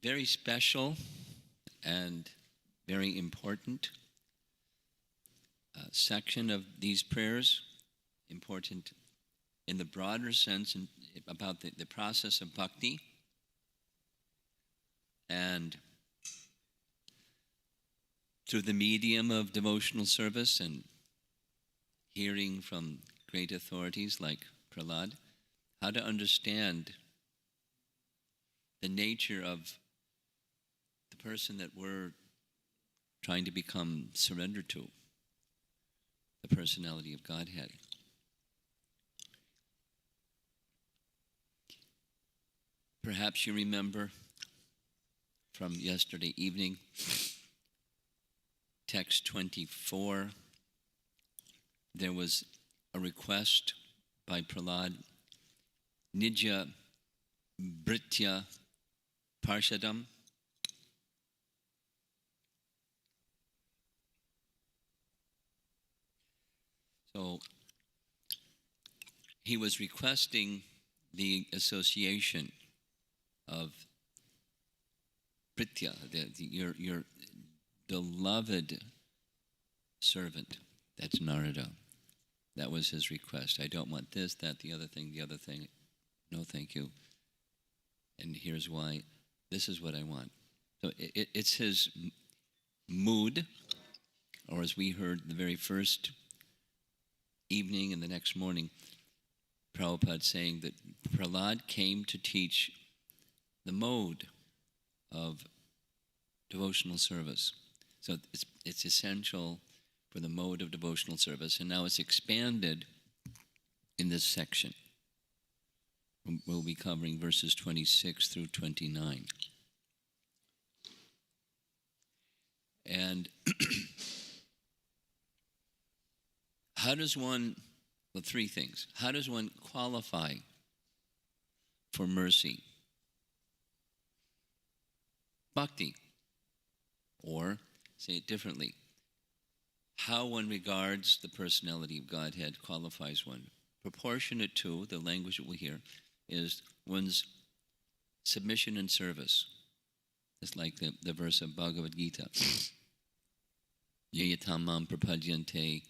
very special and very important section of these prayers, important in the broader sense about the process of bhakti, and through the medium of devotional service and hearing from great authorities like Prahlad, how to understand the nature of the person that we're trying to become surrendered to, the personality of Godhead. Perhaps you remember from yesterday evening, text 24, there was a request by Prahlad, Nija Britya Parshadam. So he was requesting the association of Pritya, your beloved servant. That's Narada. That was his request. I don't want this, that, the other thing. No, thank you. And here's why. This is what I want. So it's his mood, or as we heard the very first evening and the next morning, Prabhupada saying that Prahlad came to teach the mode of devotional service. So it's essential for the mode of devotional service, and now it's expanded in this section. We'll be covering verses 26 through 29. And how does one, well, three things. How does one qualify for mercy? Bhakti. Or, say it differently, how one regards the personality of Godhead qualifies one. Proportionate to, the language that we hear, is one's submission and service. It's like the verse of Bhagavad Gita. Yayatamam prapadyante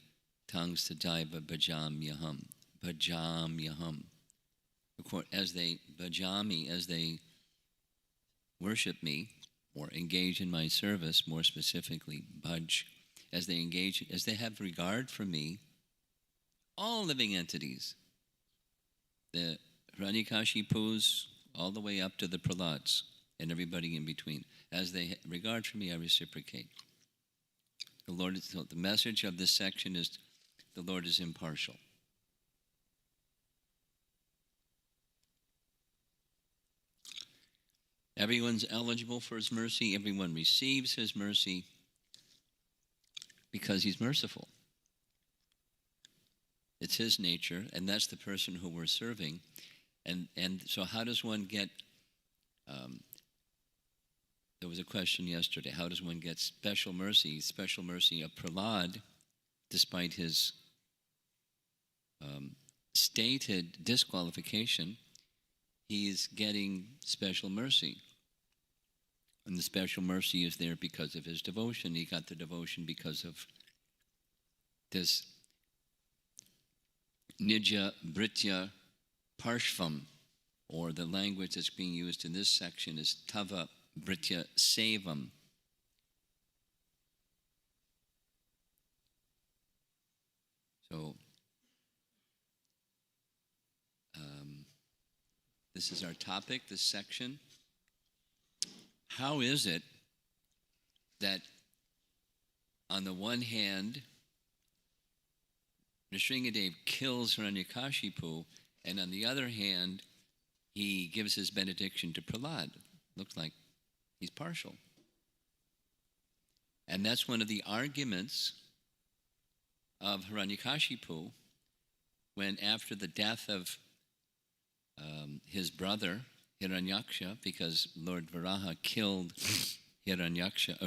tang sajaiva bhajamyaham. Bhajamyaham. As they bhajami, as they worship me, or engage in my service, more specifically, bhaj, as they engage, as they have regard for me, all living entities, the Hiranyakashipus, all the way up to the Prahlads, and everybody in between. As they regard for me, I reciprocate. The Lord, the message of this section is the Lord is impartial. Everyone's eligible for his mercy. Everyone receives his mercy because he's merciful. It's his nature, and that's the person who we're serving. And so how does one get, there was a question yesterday, how does one get special mercy of Prahlad, despite his stated disqualification, he's getting special mercy. And the special mercy is there because of his devotion. He got the devotion because of this Nija Britya Parshvam, or the language that's being used in this section is Tava Britya Sevam. So, this is our topic, this section. How is it that, on the one hand, Nrsingadev kills Hiranyakashipu, and on the other hand, he gives his benediction to Prahlad? Looks like he's partial. And that's one of the arguments of Hiranyakashipu, when after the death of his brother, Hiranyaksha, because Lord Varaha killed Hiranyaksha.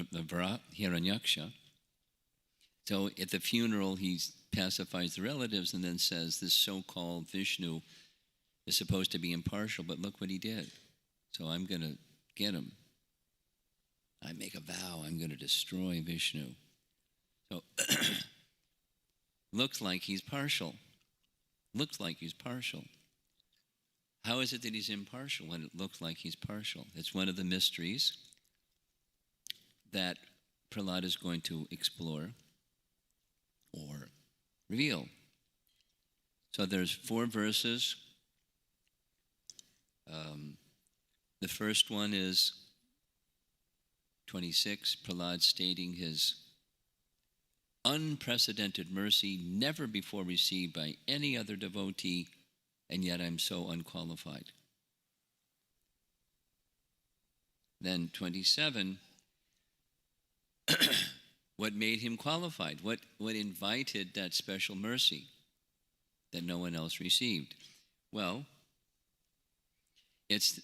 So at the funeral, he pacifies the relatives and then says, this so-called Vishnu is supposed to be impartial, but look what he did. So I'm going to get him. I make a vow, I'm going to destroy Vishnu. So, looks like he's partial. Looks like he's partial. How is it that he's impartial when it looks like he's partial? It's one of the mysteries that Prahlada is going to explore or reveal. So there's 4 verses. The first one is 26, Prahlada stating his unprecedented mercy never before received by any other devotee, and yet I'm so unqualified. Then 27, what made him qualified? What invited that special mercy that no one else received? Well, it's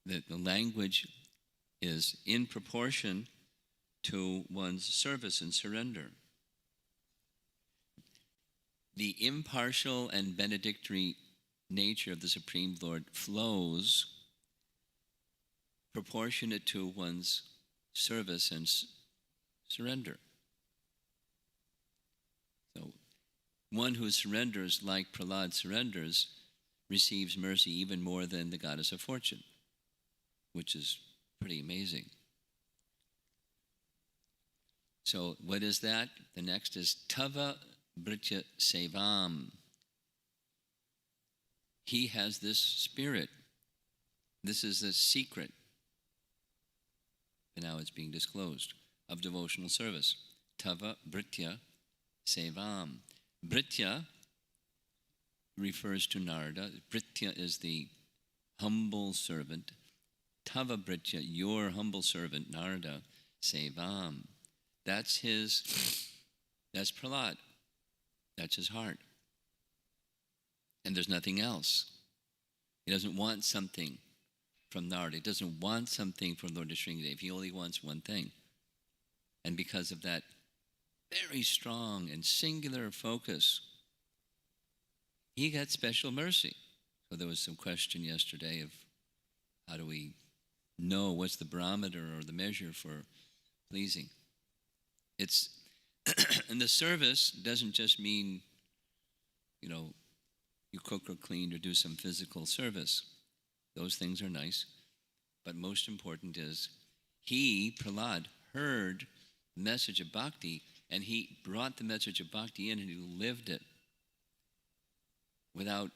that the language is in proportion to one's service and surrender. The impartial and benedictory nature of the Supreme Lord flows proportionate to one's service and surrender. So one who surrenders like Prahlada surrenders receives mercy even more than the goddess of fortune, which is pretty amazing. So what is that? The next is Tava Britya Sevam. He has this spirit. This is the secret. And now it's being disclosed of devotional service. Tava Britya Sevam. Britya refers to Narada. Britya is the humble servant. Tava Britya, your humble servant, Narada, Sevam. That's Prahlada. That's his heart. And there's nothing else. He doesn't want something from Narada. He doesn't want something from Lord Sringadev. He only wants one thing. And because of that very strong and singular focus, he got special mercy. So there was some question yesterday of how do we know what's the barometer or the measure for pleasing. It's and the service doesn't just mean, you cook or clean or do some physical service. Those things are nice. But most important is Prahlada, heard the message of bhakti, and he brought the message of bhakti in and he lived it without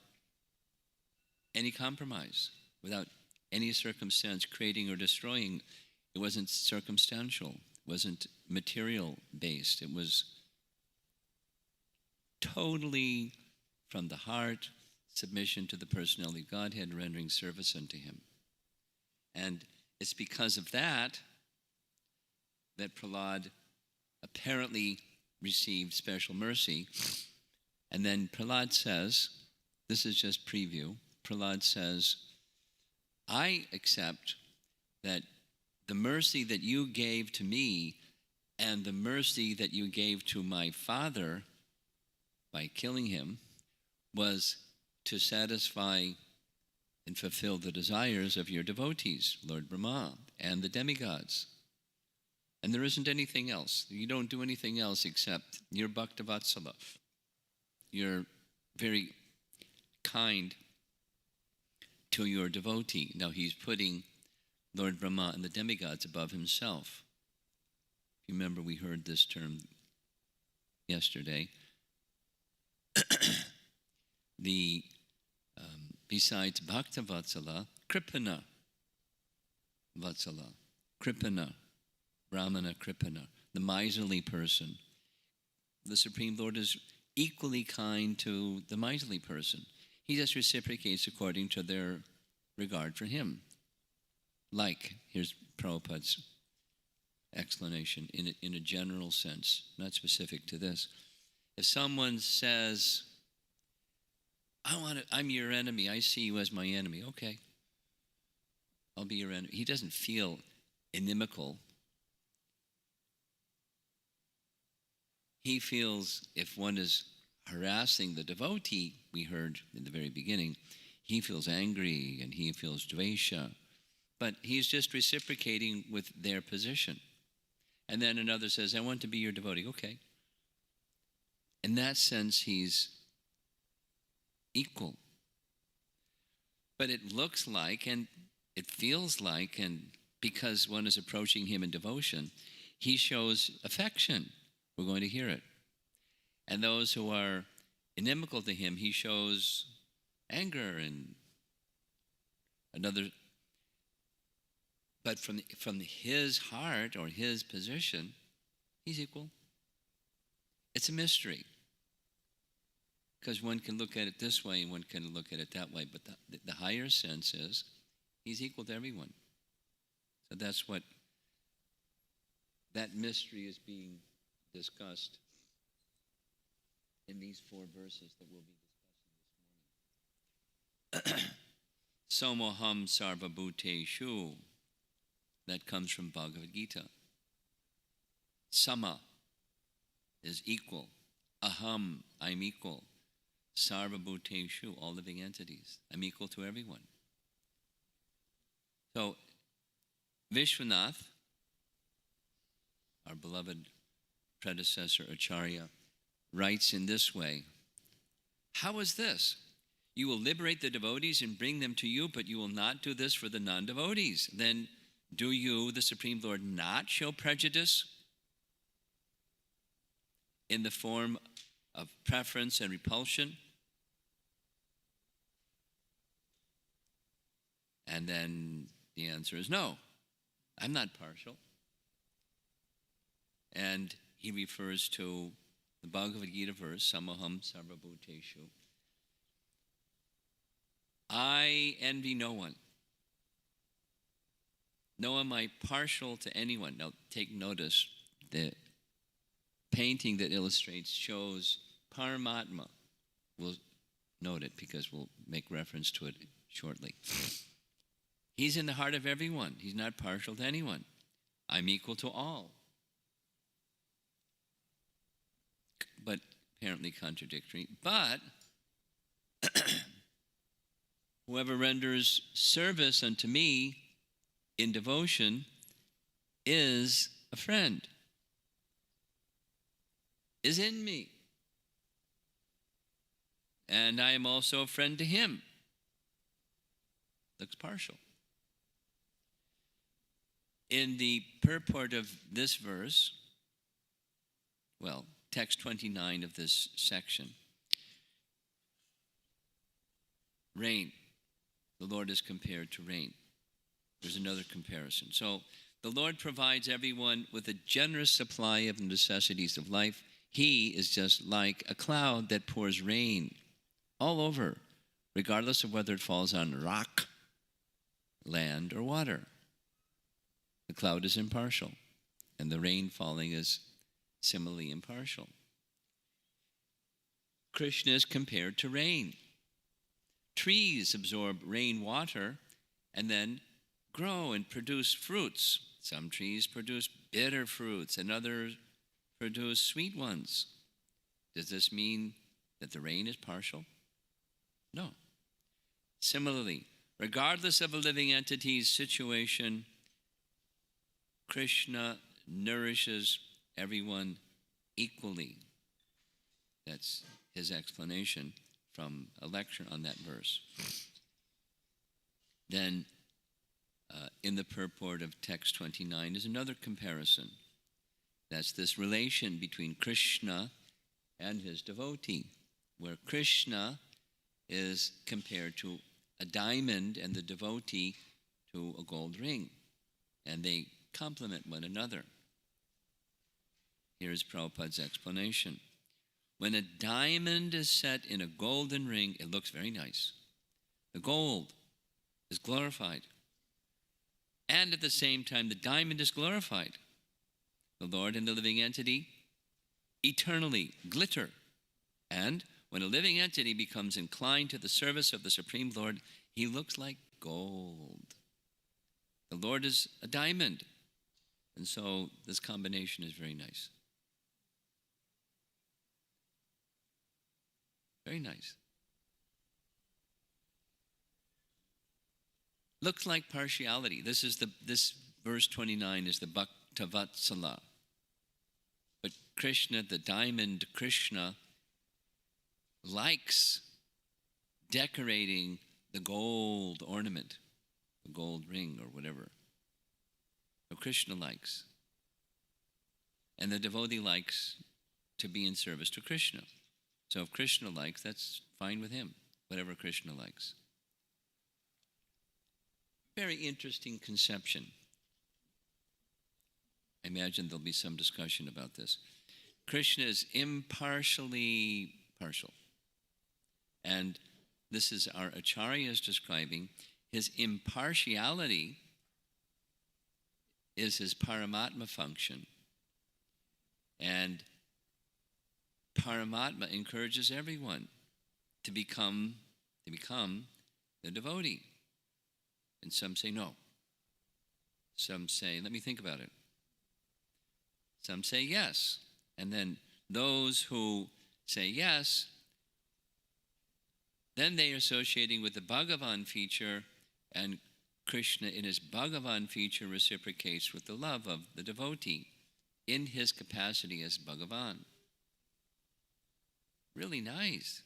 any compromise, without any circumstance creating or destroying. It wasn't circumstantial. It wasn't material based. It was totally from the heart, submission to the personality of Godhead, rendering service unto him. And it's because of that Prahlada apparently received special mercy. And then Prahlada says, this is just preview, Prahlada says, I accept that the mercy that you gave to me and the mercy that you gave to my father by killing him was to satisfy and fulfill the desires of your devotees, Lord Brahma, and the demigods. And there isn't anything else. You don't do anything else except you're Bhaktavatsala. You're very kind to your devotee. Now he's putting Lord Brahma and the demigods above himself. If you remember, we heard this term yesterday. Besides Bhakta Vatsala, Kripana Vatsala, Kripana, Brahmana Kripana, the miserly person. The Supreme Lord is equally kind to the miserly person. He just reciprocates according to their regard for him. Like, here's Prabhupada's explanation in a general sense, not specific to this. If someone says, I'm your enemy, I see you as my enemy, okay, I'll be your enemy. He doesn't feel inimical. He feels if one is harassing the devotee, we heard in the very beginning, he feels angry and he feels dvesha. but he's just reciprocating with their position. And then another says, I want to be your devotee. Okay. In that sense, he's equal. But it looks like and it feels like, and because one is approaching him in devotion, he shows affection. We're going to hear it. And those who are inimical to him, he shows anger and another. But from his heart or his position, he's equal. It's a mystery. Because one can look at it this way and one can look at it that way. But the higher sense is he's equal to everyone. So that's what that mystery is being discussed in these 4 verses that we'll be discussing this morning. Somoham sarvabhuteshu. That comes from Bhagavad Gita. Sama is equal. Aham, I'm equal. Sarvabhuteshu, all living entities. I'm equal to everyone. So, Vishwanath, our beloved predecessor Acharya, writes in this way, how is this? You will liberate the devotees and bring them to you, but you will not do this for the non-devotees. Then do you, the Supreme Lord, not show prejudice in the form of preference and repulsion? And then the answer is no, I'm not partial. And he refers to the Bhagavad Gita verse, Samoham sarvabhuteshu. I envy no one. Nor am I partial to anyone. Now take notice, the painting that illustrates shows Paramatma. We'll note it because we'll make reference to it shortly. He's in the heart of everyone. He's not partial to anyone. I'm equal to all. But apparently contradictory. But whoever renders service unto me in devotion is a friend, is in me. And I am also a friend to him. Looks partial. In the purport of this verse, well, text 29 of this section, rain. The Lord is compared to rain. There's another comparison. So the Lord provides everyone with a generous supply of the necessities of life. He is just like a cloud that pours rain all over, regardless of whether it falls on rock, land, or water. The cloud is impartial, and the rain falling is similarly impartial. Krishna is compared to rain. Trees absorb rainwater and then grow and produce fruits. Some trees produce bitter fruits and others produce sweet ones. Does this mean that the rain is partial? No. Similarly, regardless of a living entity's situation, Krishna nourishes everyone equally. That's his explanation from a lecture on that verse. Then, in the purport of text 29 is another comparison. That's this relation between Krishna and his devotee, where Krishna is compared to a diamond and the devotee to a gold ring, and they complement one another. Here's Prabhupada's explanation. When a diamond is set in a golden ring, it looks very nice. The gold is glorified. And at the same time, the diamond is glorified. The Lord and the living entity eternally glitter. And when a living entity becomes inclined to the service of the Supreme Lord, he looks like gold. The Lord is a diamond. And so this combination is very nice. Very nice. looks like partiality. This verse 29 is the Bhaktavatsala. But Krishna, the diamond Krishna, likes decorating the gold ornament, the gold ring or whatever. So Krishna likes. And the devotee likes to be in service to Krishna. So if Krishna likes, that's fine with him, whatever Krishna likes. Very interesting conception. I imagine there'll be some discussion about this. Krishna is impartially partial. And this is our Acharya's describing. His impartiality is his Paramatma function. And Paramatma encourages everyone to become the devotee. And some say no. Some say, let me think about it. Some say yes. And then those who say yes, then they are associating with the Bhagavan feature, and Krishna in his Bhagavan feature reciprocates with the love of the devotee in his capacity as Bhagavan. Really nice.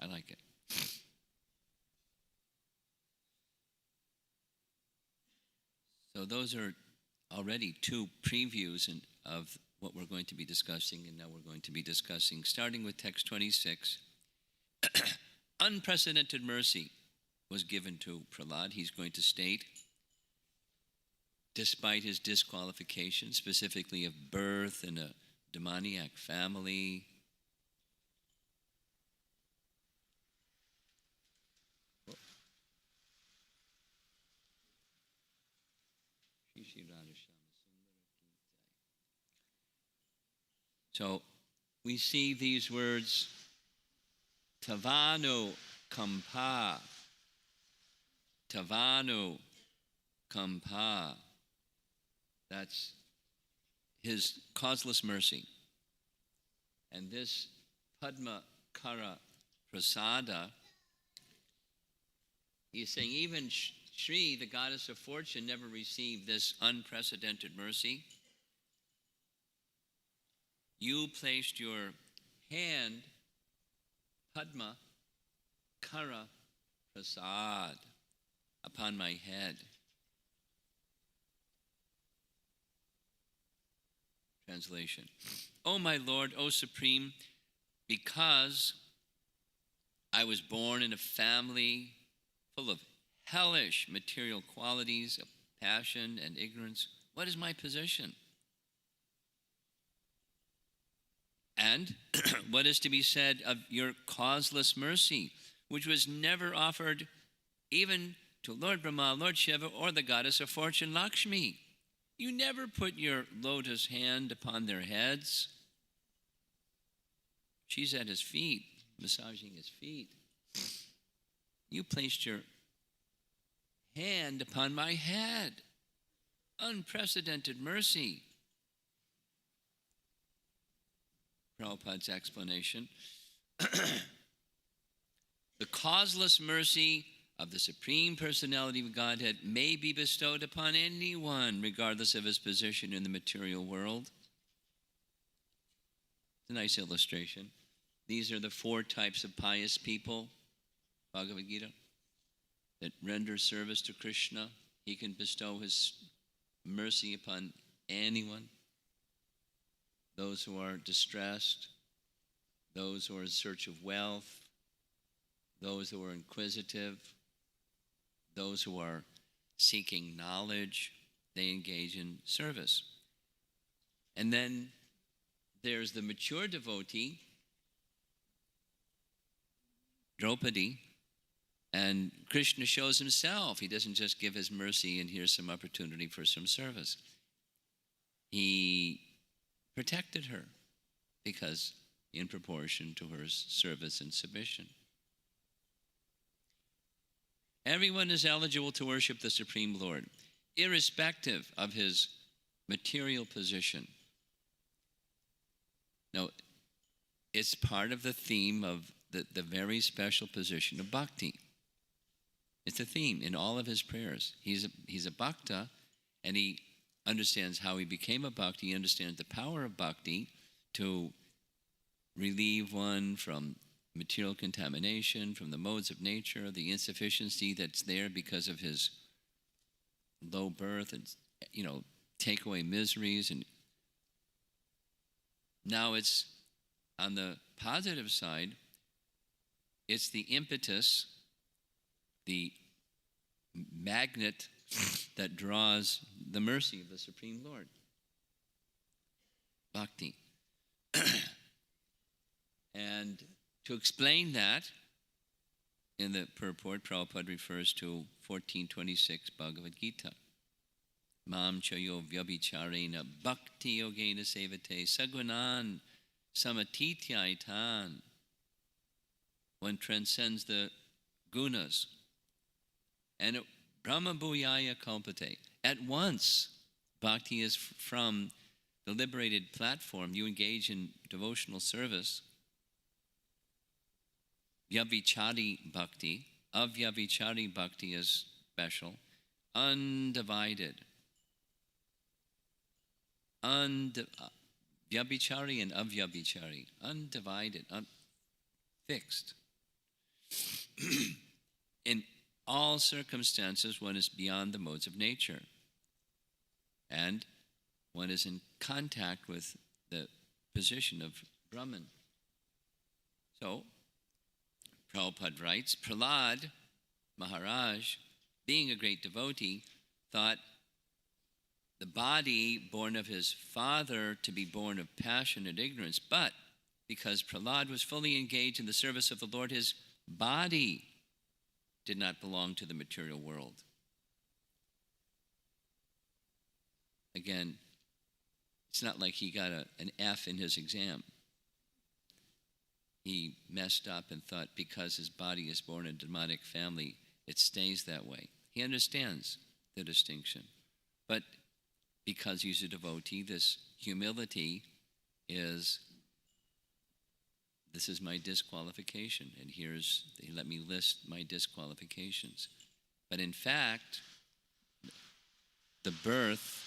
I like it. So those are already two previews of what we're going to be discussing, and now we're going to be discussing, starting with text 26, unprecedented mercy was given to Prahlad. He's going to state, despite his disqualification, specifically of birth in a demoniac family, so we see these words, Tavanu Kampa. Tavanu Kampa. That's his causeless mercy. And this Padma Kara Prasada, he's saying even Shri, the goddess of fortune, never received this unprecedented mercy. You placed your hand, Padma Kara Prasad, upon my head. Translation. O my Lord, O Supreme, because I was born in a family full of hellish material qualities of passion and ignorance, what is my position? And what is to be said of your causeless mercy, which was never offered even to Lord Brahma, Lord Shiva, or the goddess of fortune, Lakshmi? You never put your lotus hand upon their heads. She's at his feet, massaging his feet. You placed your hand upon my head. Unprecedented mercy. Prabhupada's explanation. The causeless mercy of the Supreme Personality of Godhead may be bestowed upon anyone, regardless of his position in the material world. It's a nice illustration. These are the 4 types of pious people, Bhagavad Gita, that render service to Krishna. He can bestow his mercy upon anyone. Those who are distressed, those who are in search of wealth, those who are inquisitive, those who are seeking knowledge, they engage in service. And then there's the mature devotee, Draupadi, and Krishna shows himself. He doesn't just give his mercy and here's some opportunity for some service. He protected her because in proportion to her service and submission. Everyone is eligible to worship the Supreme Lord, irrespective of his material position. Now, it's part of the theme of the very special position of bhakti. It's a theme in all of his prayers. He's a bhakta, and he understands how he became a bhakta. He understands the power of bhakti to relieve one from material contamination, from the modes of nature, the insufficiency that's there because of his low birth, and take away miseries. And now it's on the positive side, it's the impetus, the magnet that draws the mercy of the Supreme Lord. Bhakti. And to explain that, in the purport, Prabhupada refers to 1426 Bhagavad Gita. Mam chayo vyabhicharena bhakti yogena sevate sagunan samatitya. One transcends the gunas. And Brahma Bhuyaya Kalpate. At once, bhakti is from the liberated platform. You engage in devotional service. Vyabhichari bhakti. Avyabhichari bhakti is special. Undivided. Vyabhichari and avyabhichari. Undivided. Fixed. In all circumstances, one is beyond the modes of nature. And one is in contact with the position of Brahman. So, Prabhupada writes, Prahlada Maharaj, being a great devotee, thought the body born of his father to be born of passion and ignorance, but because Prahlada was fully engaged in the service of the Lord, his body did not belong to the material world. Again, it's not like he got an F in his exam. He messed up and thought because his body is born in a demonic family, it stays that way. He understands the distinction. But because he's a devotee, this humility is, this is my disqualification, and let me list my disqualifications. But in fact, the birth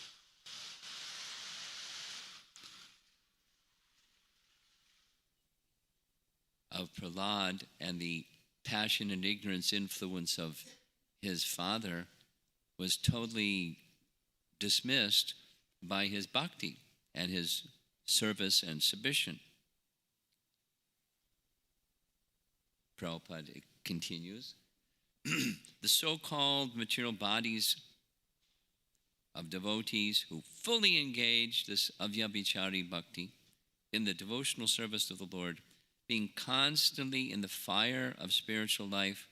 of Prahlada and the passion and ignorance influence of his father was totally dismissed by his bhakti and his service and submission. Prabhupada continues, the so-called material bodies of devotees who fully engage this avyabhichari bhakti in the devotional service of the Lord, being constantly in the fire of spiritual life,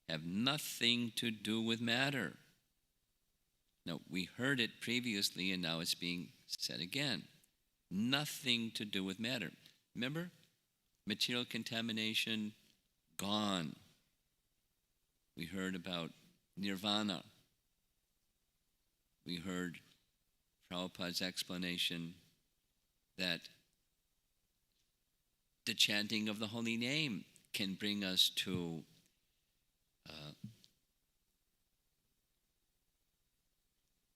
have nothing to do with matter. Now, we heard it previously, and now it's being said again. Nothing to do with matter. Remember? Material contamination, gone. We heard about nirvana. We heard Prabhupada's explanation that the chanting of the holy name can bring us to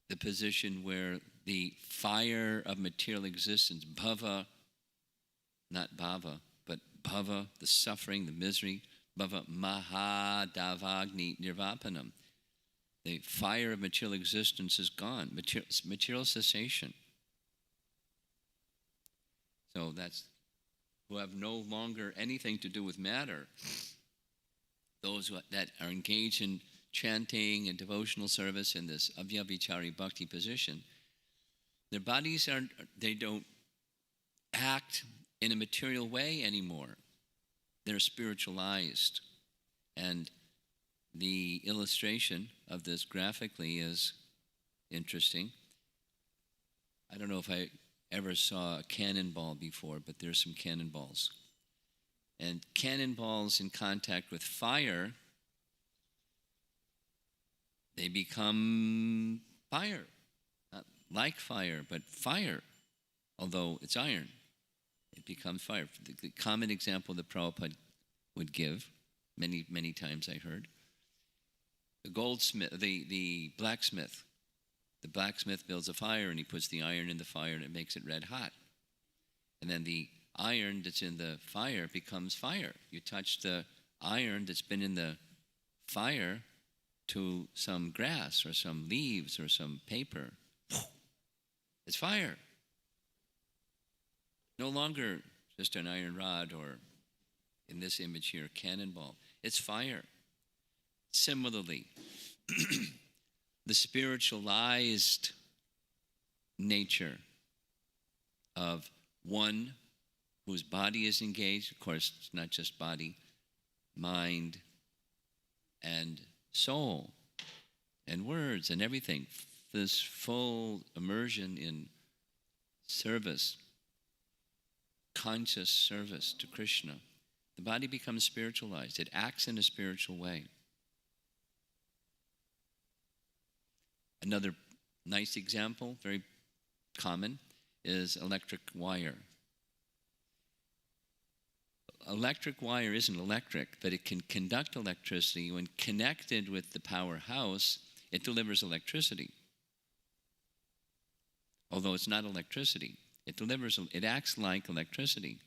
the position where the fire of material existence, bhava, not bhava, but bhava, the suffering, the misery, bhava mahadavagni nirvapanam. The fire of material existence is gone, material cessation. So that's who have no longer anything to do with matter. Those that are engaged in chanting and devotional service in this avyabhichari bhakti position, their bodies they don't act in a material way anymore. They're spiritualized. And the illustration of this graphically is interesting. I don't know if I ever saw a cannonball before, but there's some cannonballs. And cannonballs in contact with fire, they become fire. Not like fire, but fire, although it's iron. It becomes fire. The common example that Prabhupada would give, many, many times I heard, The goldsmith, the blacksmith. The blacksmith builds a fire and he puts the iron in the fire and it makes it red hot. And then the iron that's in the fire becomes fire. You touch the iron that's been in the fire to some grass or some leaves or some paper. It's fire. No longer just an iron rod or, in this image here, a cannonball. It's fire. Similarly, the spiritualized nature of one whose body is engaged, of course, it's not just body, mind, and soul, and words, and everything. This full immersion in service, conscious service to Krishna. The body becomes spiritualized. It acts in a spiritual way. Another nice example, very common, is electric wire. Electric wire isn't electric, but it can conduct electricity. When connected with the powerhouse, it delivers electricity. Although it's not electricity, it acts like electricity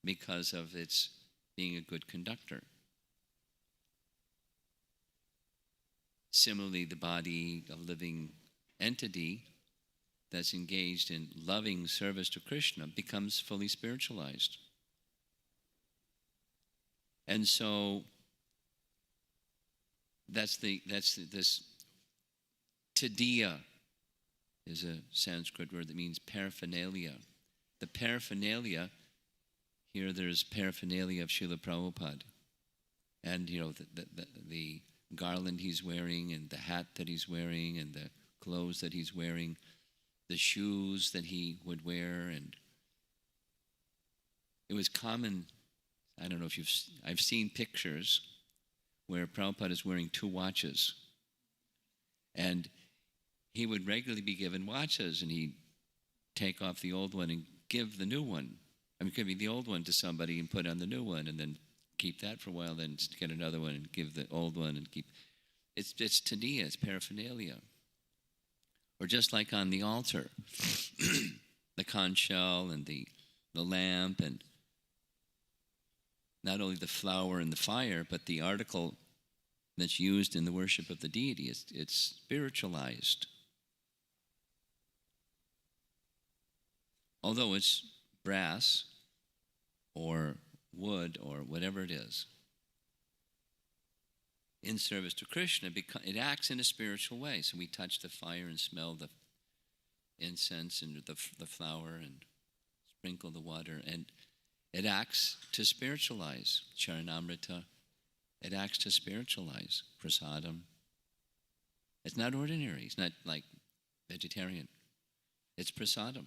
because of its being a good conductor. Similarly, the body, a living entity that's engaged in loving service to Krishna, becomes fully spiritualized. And so this tadiya is a Sanskrit word that means paraphernalia. The paraphernalia, here there's paraphernalia of Srila Prabhupada. And, the garland he's wearing, and the hat that he's wearing, and the clothes that he's wearing, the shoes that he would wear. And it was common, I don't know if I've seen pictures where Prabhupada is wearing 2 watches. And he would regularly be given watches, and he'd take off the old one and give the new one. Give the old one to somebody and put on the new one, and then keep that for a while, then get another one and give the old one and keep. It's tadiya, it's paraphernalia. Or just like on the altar, the conch shell and the lamp, and not only the flower and the fire, but the article that's used in the worship of the deity. It's spiritualized. Although it's brass or wood or whatever it is, in service to Krishna, it acts in a spiritual way. So we touch the fire and smell the incense and the flower and sprinkle the water, and it acts to spiritualize. Charanamrita, it acts to spiritualize. Prasadam. It's not ordinary. It's not like vegetarian. It's prasadam.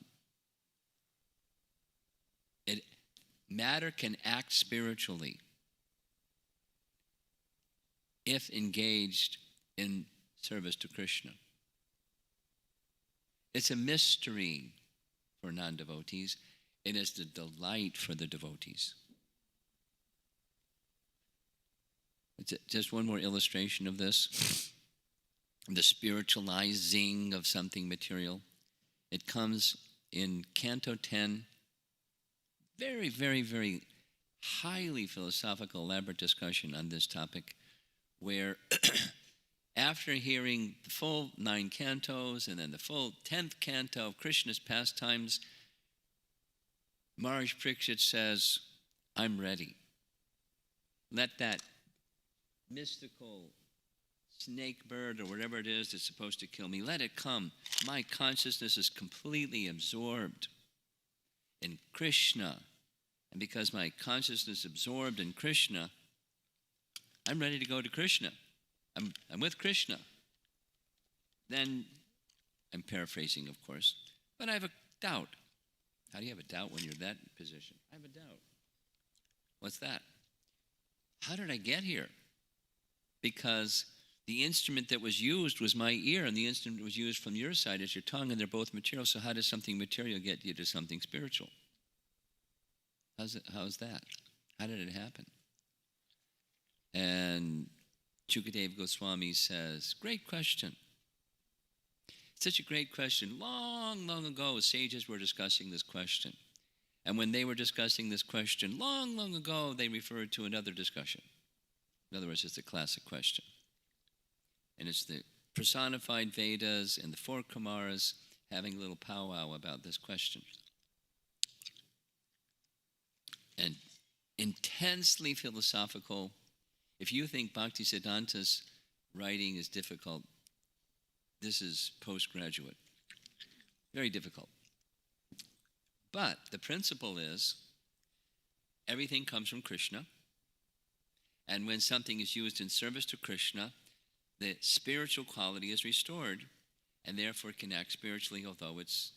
Matter can act spiritually if engaged in service to Krishna. It's a mystery for non-devotees. It is the delight for the devotees. It's just one more illustration of this. The spiritualizing of something material. It comes in Canto 10, very, very, very highly philosophical, elaborate discussion on this topic, where after hearing the full 9 cantos and then the full 10th canto of Krishna's pastimes, Maharaj Parikshit says, I'm ready. Let that mystical snake bird or whatever it is that's supposed to kill me, let it come. My consciousness is completely absorbed in Krishna. And because my consciousness is absorbed in Krishna, I'm ready to go to Krishna. I'm with Krishna. Then, I'm paraphrasing, of course, but I have a doubt. How do you have a doubt when you're in that position? I have a doubt. What's that? How did I get here? Because the instrument that was used was my ear, and the instrument was used from your side as your tongue, and they're both material. So how does something material get you to something spiritual? How's that? How did it happen? And Shukadeva Goswami says, great question. Such a great question. Long, long ago, sages were discussing this question. And when they were discussing this question, long, long ago, they referred to another discussion. In other words, it's a classic question. And it's the personified Vedas and the four Kumaras having a little powwow about this question. And intensely philosophical. If you think Bhaktisiddhanta's writing is difficult, this is postgraduate. Very difficult. But the principle is everything comes from Krishna. And when something is used in service to Krishna, the spiritual quality is restored, and therefore it can act spiritually, although it's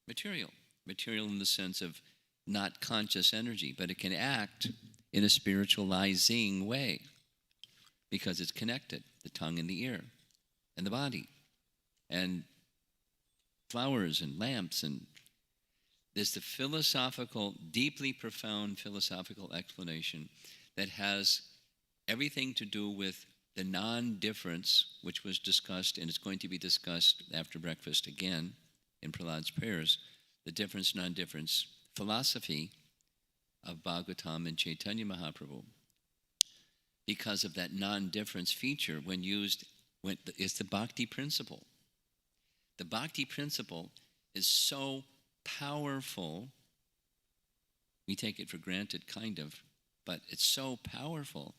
material. Material in the sense of not conscious energy, but it can act in a spiritualizing way because it's connected, the tongue and the ear and the body and flowers and lamps. And there's the philosophical, deeply profound philosophical explanation that has everything to do with the non-difference, which was discussed, and it's going to be discussed after breakfast again in Prahlada's Prayers, the difference, non-difference philosophy of Bhagavatam and Chaitanya Mahaprabhu. Because of that non-difference feature, when used, it's the bhakti principle. The bhakti principle is so powerful, we take it for granted, kind of, but it's so powerful,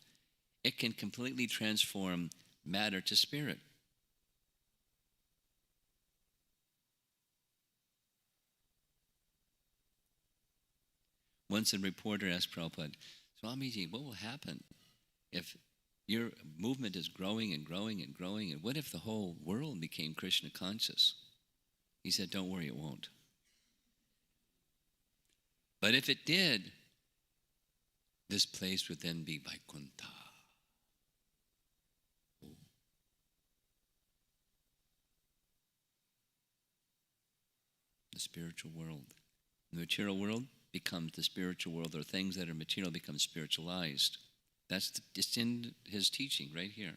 it can completely transform matter to spirit. Once a reporter asked Prabhupada, Swamiji, what will happen if your movement is growing and growing and growing, and what if the whole world became Krishna conscious? He said, don't worry, it won't. But if it did, this place would then be Vaikuntha. The spiritual world. The material world becomes the spiritual world, or things that are material become spiritualized. It's in his teaching right here.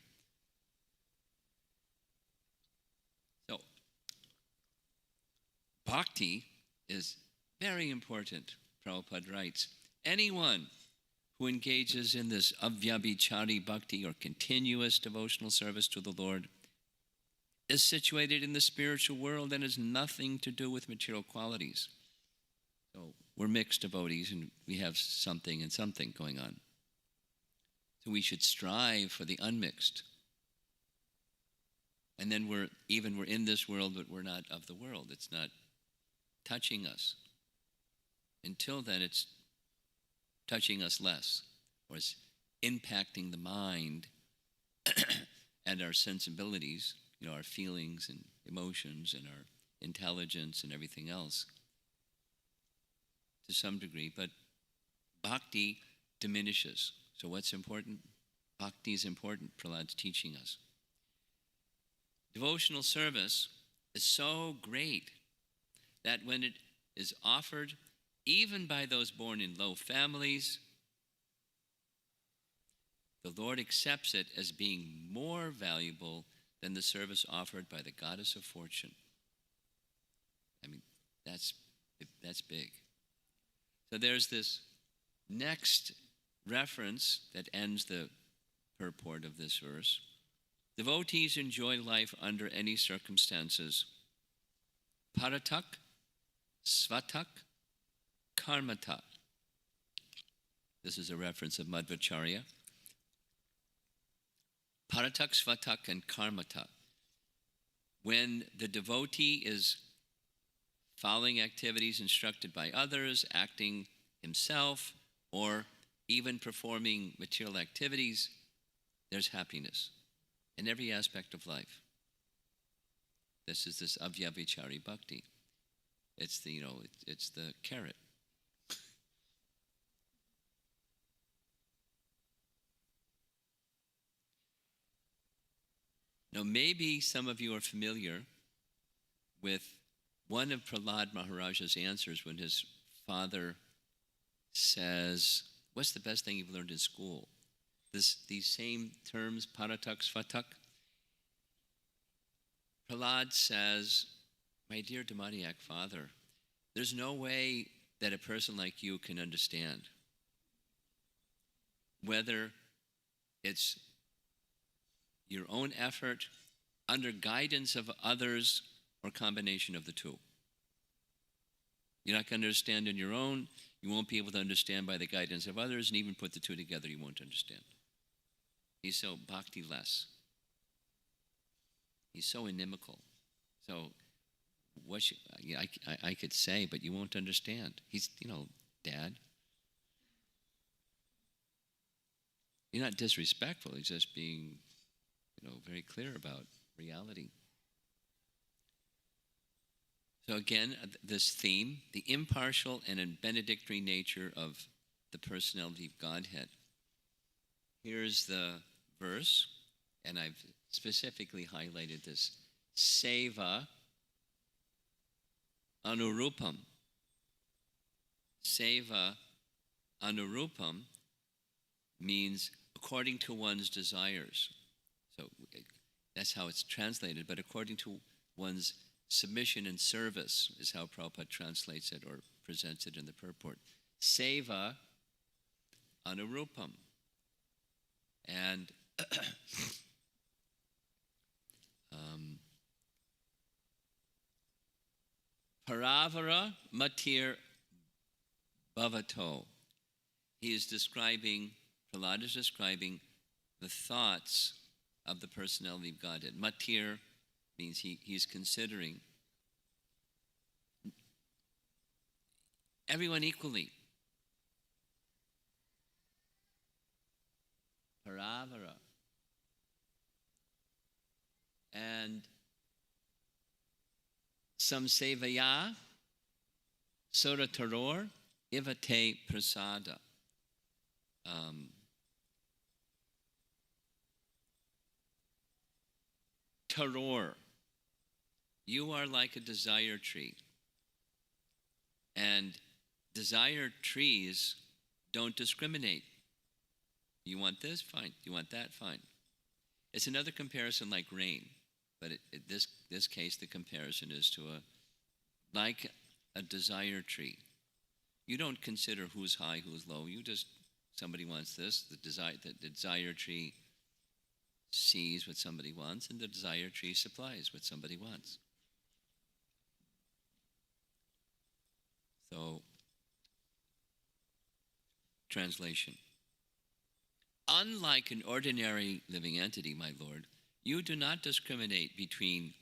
So, bhakti is very important, Prabhupada writes. Anyone who engages in this avyabhichari bhakti, or continuous devotional service to the Lord, is situated in the spiritual world and has nothing to do with material qualities. So we're mixed devotees and we have something and something going on. So we should strive for the unmixed. And then we're in this world, but we're not of the world. It's not touching us. Until then, it's touching us less, or it's impacting the mind and our sensibilities, our feelings and emotions and our intelligence and everything else to some degree. But bhakti diminishes. So what's important? Bhakti is important, Prahlada's teaching us. Devotional service is so great that when it is offered, even by those born in low families, the Lord accepts it as being more valuable than the service offered by the goddess of fortune. I mean, that's big. So there's this next reference that ends the purport of this verse. Devotees enjoy life under any circumstances. Paratak, svatak, karmata. This is a reference of Madhvacharya. Paratak, svatak, and karmata. When the devotee is following activities instructed by others, acting himself, or even performing material activities, there's happiness in every aspect of life. This is this avyabhichari bhakti. It's the, it's the carrot. Now, maybe some of you are familiar with one of Prahlada Maharaja's answers when his father says, what's the best thing you've learned in school? these same terms, paratak, svatak. Prahlad says, my dear demoniac father, there's no way that a person like you can understand whether it's your own effort, under guidance of others, or combination of the two. You're not going to understand on your own. You won't be able to understand by the guidance of others, and even put the two together, you won't understand. He's so bhakti-less. He's so inimical. So what I could say, but you won't understand. He's, Dad. You're not disrespectful. He's just being, very clear about reality. So again, this theme, the impartial and benedictory nature of the personality of Godhead. Here's the verse, and I've specifically highlighted this. Seva anurupam. Seva anurupam means according to one's desires. So that's how it's translated, but according to one's submission and service is how Prabhupada translates it or presents it in the purport. Seva anurupam. And Paravara matir bhavato. Prahlada is describing the thoughts of the personality of Godhead. Matir means he's considering everyone equally. Paravara. And samsevaya sorataror ivate prasada. Taror. You are like a desire tree. And desire trees don't discriminate. You want this? Fine. You want that? Fine. It's another comparison like rain. But this case, the comparison is to like a desire tree. You don't consider who's high, who's low. Somebody wants this. The desire tree sees what somebody wants, and the desire tree supplies what somebody wants. So, translation. Unlike an ordinary living entity, my Lord, you do not discriminate between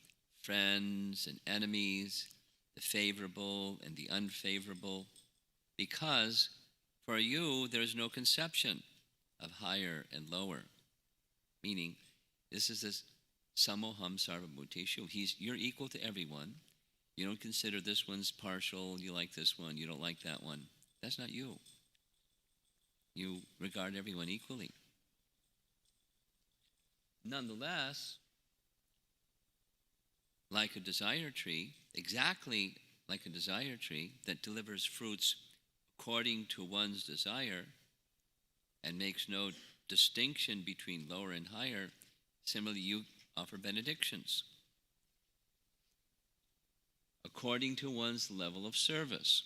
friends and enemies, the favorable and the unfavorable, because for you there is no conception of higher and lower. Meaning, this is this samoham sarvabhuteshu. You're equal to everyone. You don't consider this one's partial, you like this one, you don't like that one. That's not you. You regard everyone equally. Nonetheless, like a desire tree, exactly like a desire tree that delivers fruits according to one's desire and makes no distinction between lower and higher, similarly you offer benedictions according to one's level of service.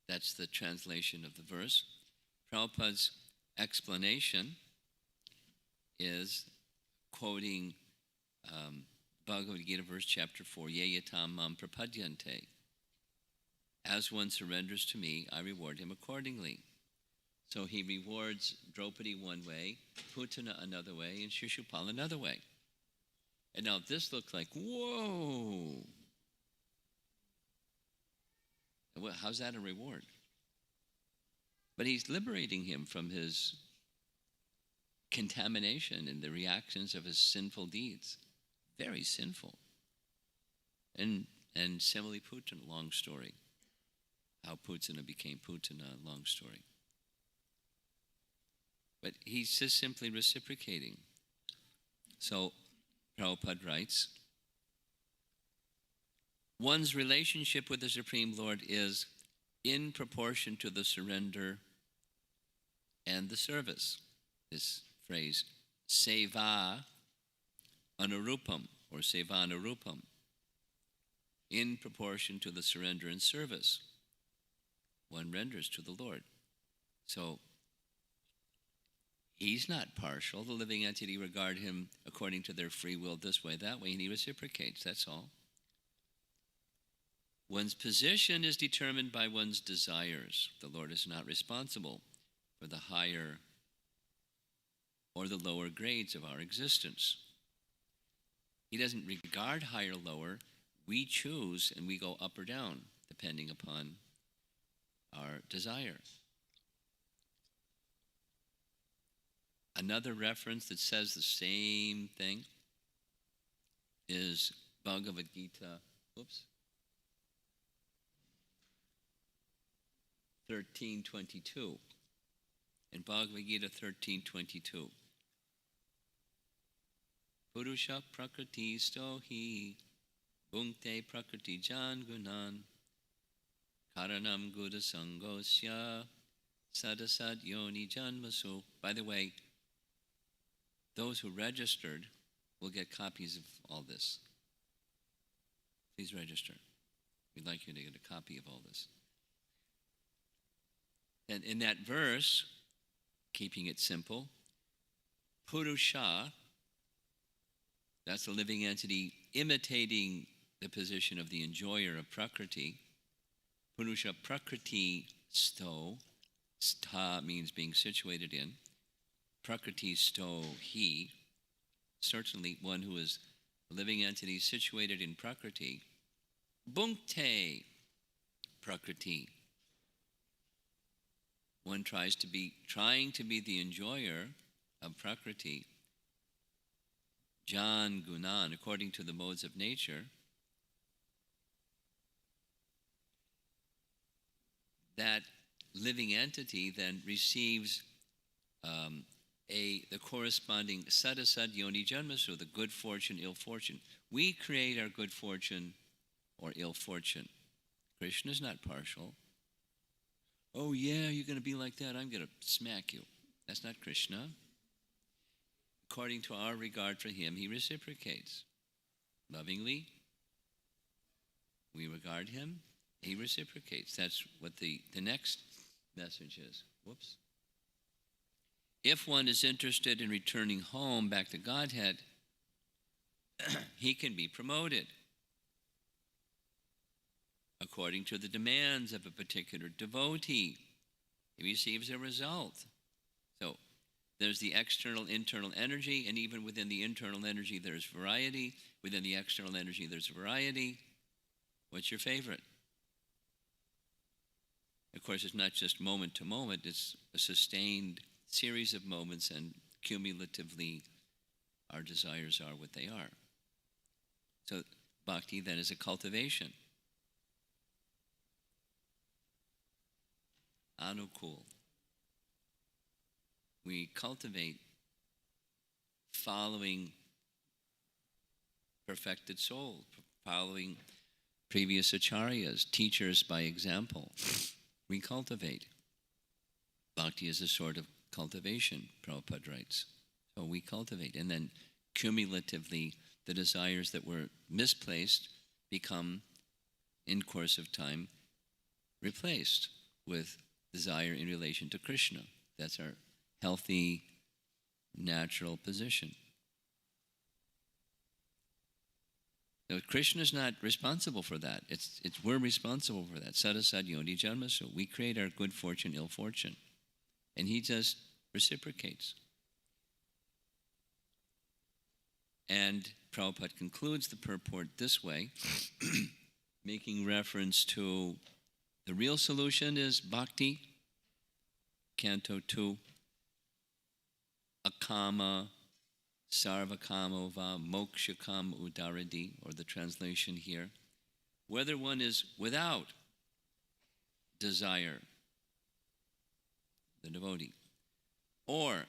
That's the translation of the verse. Prabhupada's explanation is quoting Bhagavad Gita verse chapter 4, Ye yatam mam prapadyante. As one surrenders to me, I reward him accordingly. So he rewards Draupadi one way, Putana another way, and Shishupal another way. And now this looks like, whoa! How's that a reward? But he's liberating him from his contamination and the reactions of his sinful deeds. Very sinful. And similarly Putana, long story. How Putana became Putana, long story. But he's just simply reciprocating. So Prabhupada writes, one's relationship with the Supreme Lord is in proportion to the surrender and the service. This phrase, seva anurupam, or seva anurupam, in proportion to the surrender and service one renders to the Lord. So he's not partial. The living entity regard him according to their free will this way, that way, and he reciprocates, that's all. One's position is determined by one's desires. The Lord is not responsible for the higher or the lower grades of our existence. He doesn't regard higher or lower. We choose and we go up or down depending upon our desire. Another reference that says the same thing is Bhagavad Gita, 13:22. In Bhagavad Gita 13:22. Purusha prakriti stohi bhunkte prakriti jan gunan karanam guda sangosya sadasad yoni janmasu. By the way, those who registered will get copies of all this. Please register. We'd like you to get a copy of all this. And in that verse, keeping it simple, Purusha, that's the living entity imitating the position of the enjoyer of Prakriti. Purusha Prakriti sto, sta means being situated in. Prakriti sto he, certainly one who is a living entity situated in Prakriti. Bhunkte Prakriti. One trying to be the enjoyer of Prakriti. Jan Gunan, according to the modes of nature. That living entity then receives the corresponding sadasad yoni janmasu, the good fortune, ill fortune. We create our good fortune or ill fortune. Krishna is not partial. Oh yeah, you're going to be like that, I'm going to smack you. That's not Krishna. According to our regard for him, he reciprocates. Lovingly, we regard him, he reciprocates. That's what the next message is. If one is interested in returning home back to Godhead, he can be promoted according to the demands of a particular devotee. He receives a result. So there's the external, internal energy, and even within the internal energy there's variety. Within the external energy there's variety. What's your favorite? Of course, it's not just moment to moment, it's a sustained series of moments, and cumulatively our desires are what they are. So bhakti then is a cultivation. Anukul. We cultivate following perfected soul, following previous acharyas, teachers by example. We cultivate. Bhakti is a sort of cultivation, Prabhupada writes. So we cultivate. And then cumulatively, the desires that were misplaced become, in course of time, replaced with desire in relation to Krishna. That's our healthy, natural position. Now, Krishna is not responsible for that. It's we're responsible for that. Sadasad yoni janmasu. We create our good fortune, ill fortune. And he just reciprocates. And Prabhupada concludes the purport this way, making reference to the real solution is bhakti, Canto 2, akama, sarvakama va mokshakam udaradi, or the translation here, whether one is without desire, the devotee, or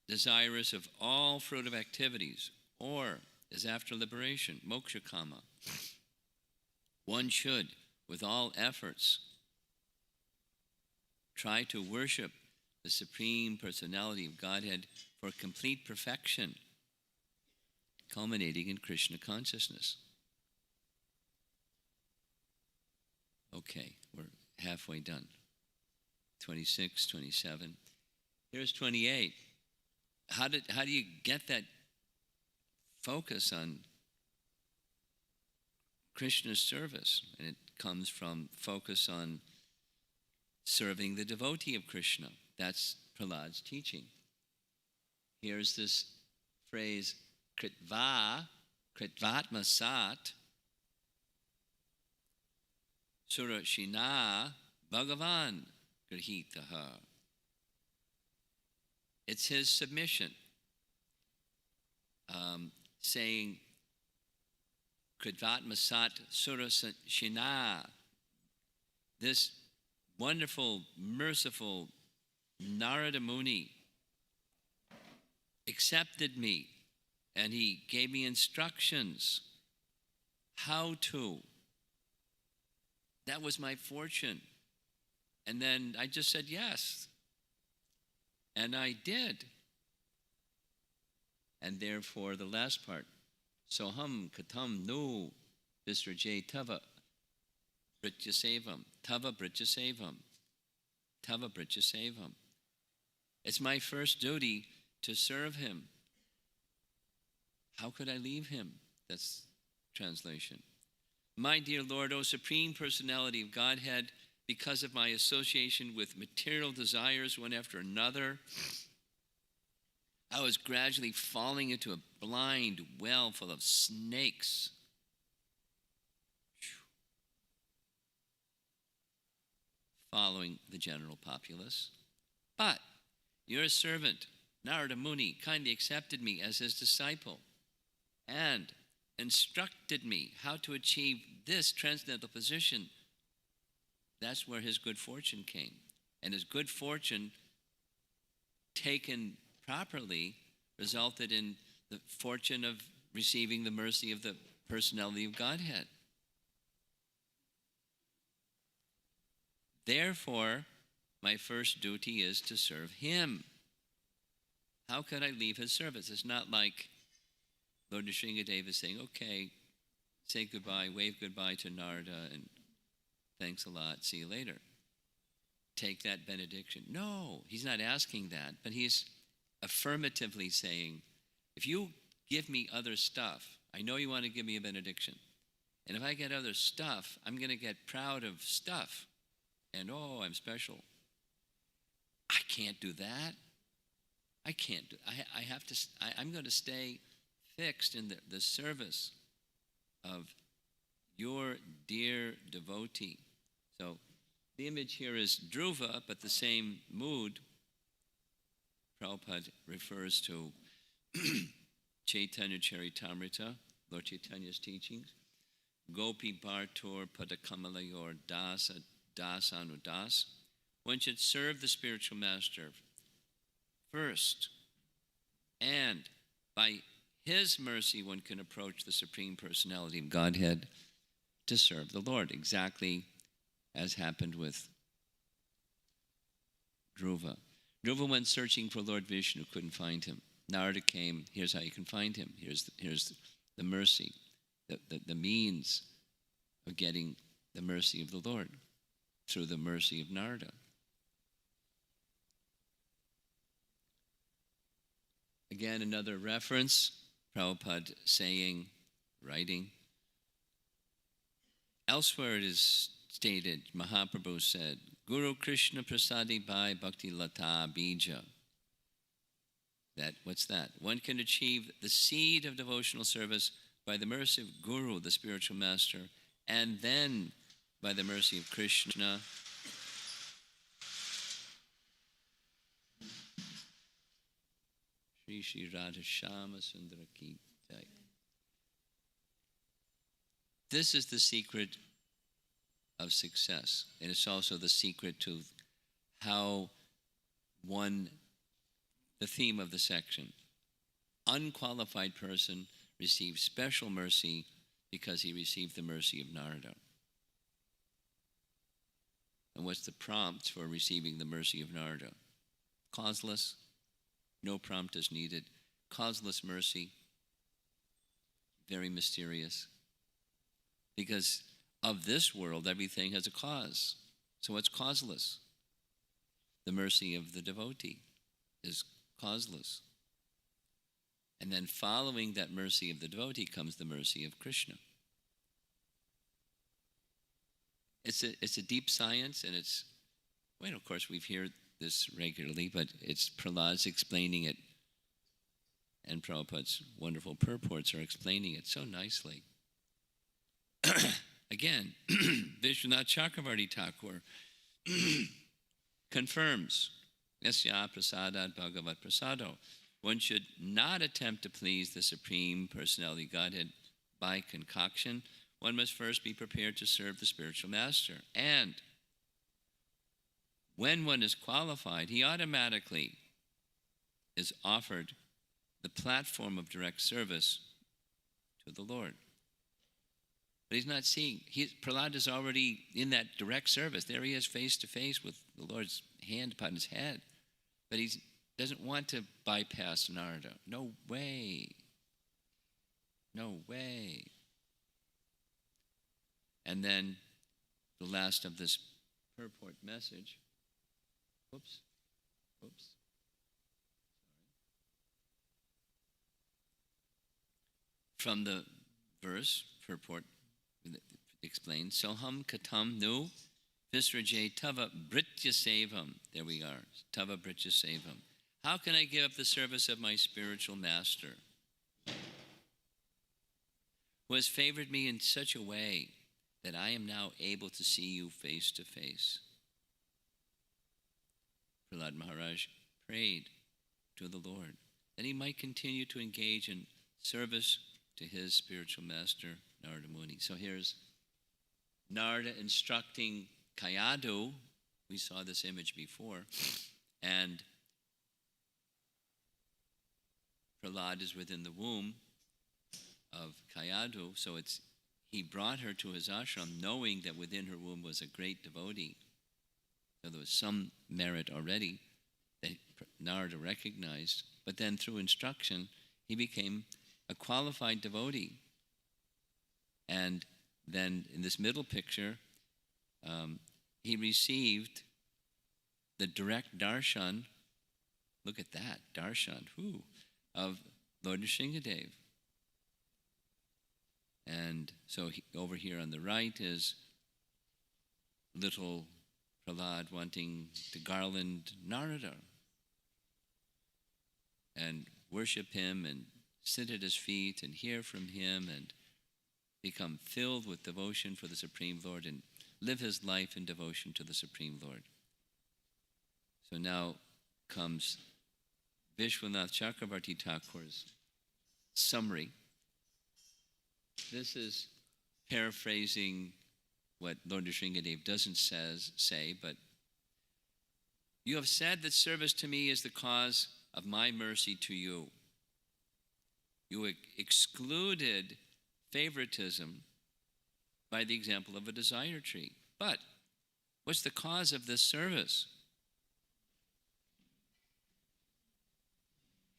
desirous of all fruitive activities, or is after liberation, mokshakama, one should, with all efforts, try to worship the Supreme Personality of Godhead for complete perfection, culminating in Krishna consciousness. Okay, we're halfway done. 26, 27. Here's 28. How do you get that focus on Krishna's service? And it comes from focus on serving the devotee of Krishna. That's Prahlad's teaching. Here's this phrase, kritvatma sat, surashina bhagavan grihitaha. It's his submission, saying, kritvatma sat surashina, this wonderful, merciful Narada Muni accepted me, and he gave me instructions how to. That was my fortune. And then I just said yes. And I did. And therefore, the last part, soham katam nu visraje tava brityasevam, tava brityasevam, tava brityasevam. It's my first duty to serve him. How could I leave him? That's translation. My dear Lord, O Supreme Personality of Godhead, because of my association with material desires one after another, I was gradually falling into a blind well full of snakes. Following the general populace. But your servant, Narada Muni, kindly accepted me as his disciple and instructed me how to achieve this transcendental position. That's where his good fortune came. And his good fortune, taken properly, resulted in the fortune of receiving the mercy of the personality of Godhead. Therefore, my first duty is to serve him. How could I leave his service? It's not like Lord Nrsingadeva is saying, okay, say goodbye, wave goodbye to Narada, and thanks a lot, see you later. Take that benediction. No, he's not asking that, but he's affirmatively saying, if you give me other stuff, I know you want to give me a benediction. And if I get other stuff, I'm going to get proud of stuff. And oh, I'm special. I can't do that. I can't do. I have to. I'm going to stay fixed in the service of your dear devotee. So the image here is Dhruva, but the same mood. Prabhupada refers to Chaitanya Charitamrita, Lord Chaitanya's teachings. Gopi Bhartor Padakamalayur Dasa Dasanudas. One should serve the spiritual master first, and by his mercy one can approach the Supreme Personality of Godhead to serve the Lord, exactly as happened with Dhruva. Dhruva went searching for Lord Vishnu, couldn't find him. Narada came, here's how you can find him. Here's the mercy, the means of getting the mercy of the Lord through the mercy of Narada. Again, another reference, Prabhupada saying, writing. Elsewhere it is stated, Mahaprabhu said, Guru Krishna Prasadi Bhai Bhakti Lata Bija. What's that? One can achieve the seed of devotional service by the mercy of Guru, the spiritual master, and then by the mercy of Krishna. Shri Shri Radha Shama Sundara Ki Jai. This is the secret of success, and it's also the secret to how the theme of the section, unqualified person receives special mercy because he received the mercy of Narada. And what's the prompt for receiving the mercy of Narada? Causeless. No prompt is needed. Causeless mercy. Very mysterious. Because of this world, everything has a cause. So it's causeless. The mercy of the devotee is causeless. And then following that mercy of the devotee comes the mercy of Krishna. It's a deep science, and it's, well, of course, we've heard this regularly, but it's Prahlada's explaining it, and Prabhupada's wonderful purports are explaining it so nicely. Again, Vishwanath Chakravarti Thakur confirms, Yasya prasadat bhagavat prasado. One should not attempt to please the Supreme Personality Godhead by concoction. One must first be prepared to serve the spiritual master. And when one is qualified, he automatically is offered the platform of direct service to the Lord. But he's not seeing. Prahlada is already in that direct service. There he is face to face with the Lord's hand upon his head. But he doesn't want to bypass Narada. No way. No way. And then the last of this purport message. Whoops. From the verse, purport explains, Soham katam nu visrajay tava britya sevam. There we are. Tava britya sevam. How can I give up the service of my spiritual master, who has favored me in such a way that I am now able to see you face to face? Prahlada Maharaj prayed to the Lord that he might continue to engage in service to his spiritual master, Narada Muni. So here's Narada instructing Kayadu. We saw this image before. And Prahlada is within the womb of Kayadu. So he brought her to his ashram knowing that within her womb was a great devotee. So there was some merit already that Narada recognized. But then through instruction, he became a qualified devotee. And then in this middle picture, he received the direct darshan, look at that, darshan, of Lord Nrsingadev. And so over here on the right is little Prahlad wanting to garland Narada and worship him and sit at his feet and hear from him and become filled with devotion for the Supreme Lord and live his life in devotion to the Supreme Lord. So now comes Vishwanath Chakravarti Thakur's summary. This is paraphrasing what Lord Nrsingadev doesn't say, but you have said that service to me is the cause of my mercy to you. You excluded favoritism by the example of a desire tree. But what's the cause of this service?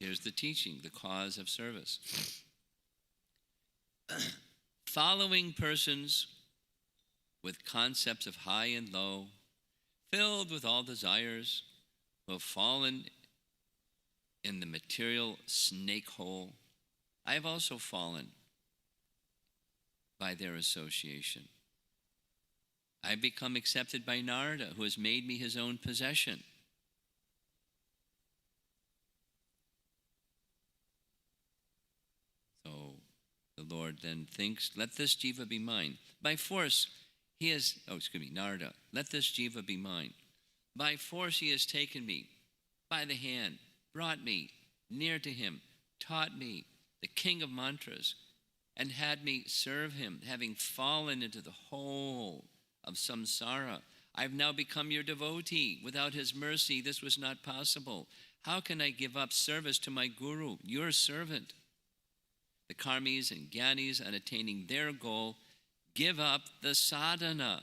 Here's the teaching, the cause of service. Following persons with concepts of high and low, filled with all desires, who have fallen in the material snake hole, I have also fallen by their association. I have become accepted by Narada, who has made me his own possession. So the Lord then thinks, let this jiva be mine. By force, Narada, let this jiva be mine. By force he has taken me by the hand, brought me near to him, taught me the king of mantras, and had me serve him, having fallen into the hole of samsara. I have now become your devotee. Without his mercy, this was not possible. How can I give up service to my guru, your servant? The karmis and gyanis, on attaining their goal, give up the sadhana.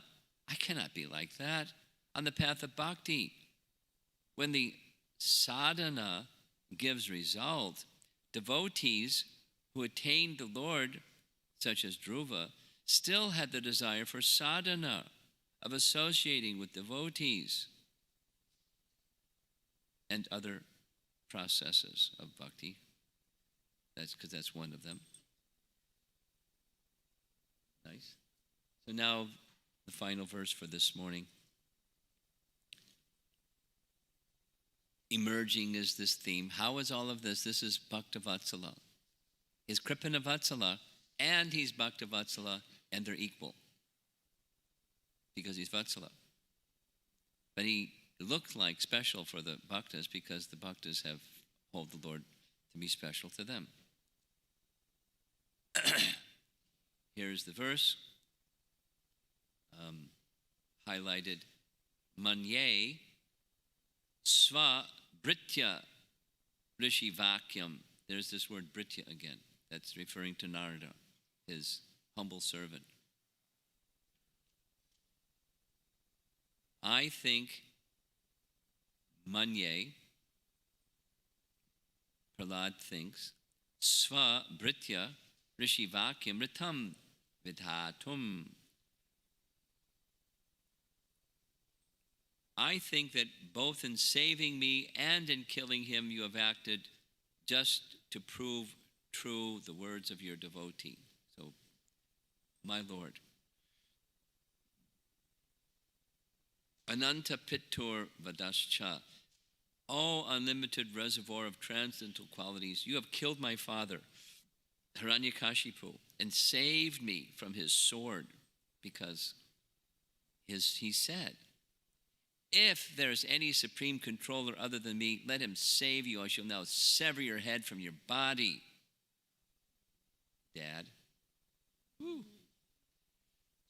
I cannot be like that. on the path of bhakti. When the sadhana gives result, devotees who attained the Lord, such as Dhruva, still had the desire for sadhana, of associating with devotees and other processes of bhakti. That's because that's one of them. Nice. So now the final verse for this morning. Emerging is this theme. How is all of this? This is Bhaktavatsala. He's Kripanavatsala and he's Bhaktavatsala, and they're equal because he's Vatsala. But he looked like special for the bhaktas because the bhaktas have hold the Lord to be special to them. Here's the verse, highlighted. Manye sva britya rishi vakyam. There's this word britya again. That's referring to Narada, his humble servant. I think Manye, Prahlad thinks, sva britya rishi vakyam ritam vidhatum. I think that both in saving me and in killing him, you have acted just to prove true the words of your devotee. So, my Lord, Ananta Pittur Vadascha, O unlimited reservoir of transcendental qualities, you have killed my father, Hiranyakashipu, and saved me from his sword, because he said, if there's any supreme controller other than me, let him save you. I shall now sever your head from your body. Dad. Woo.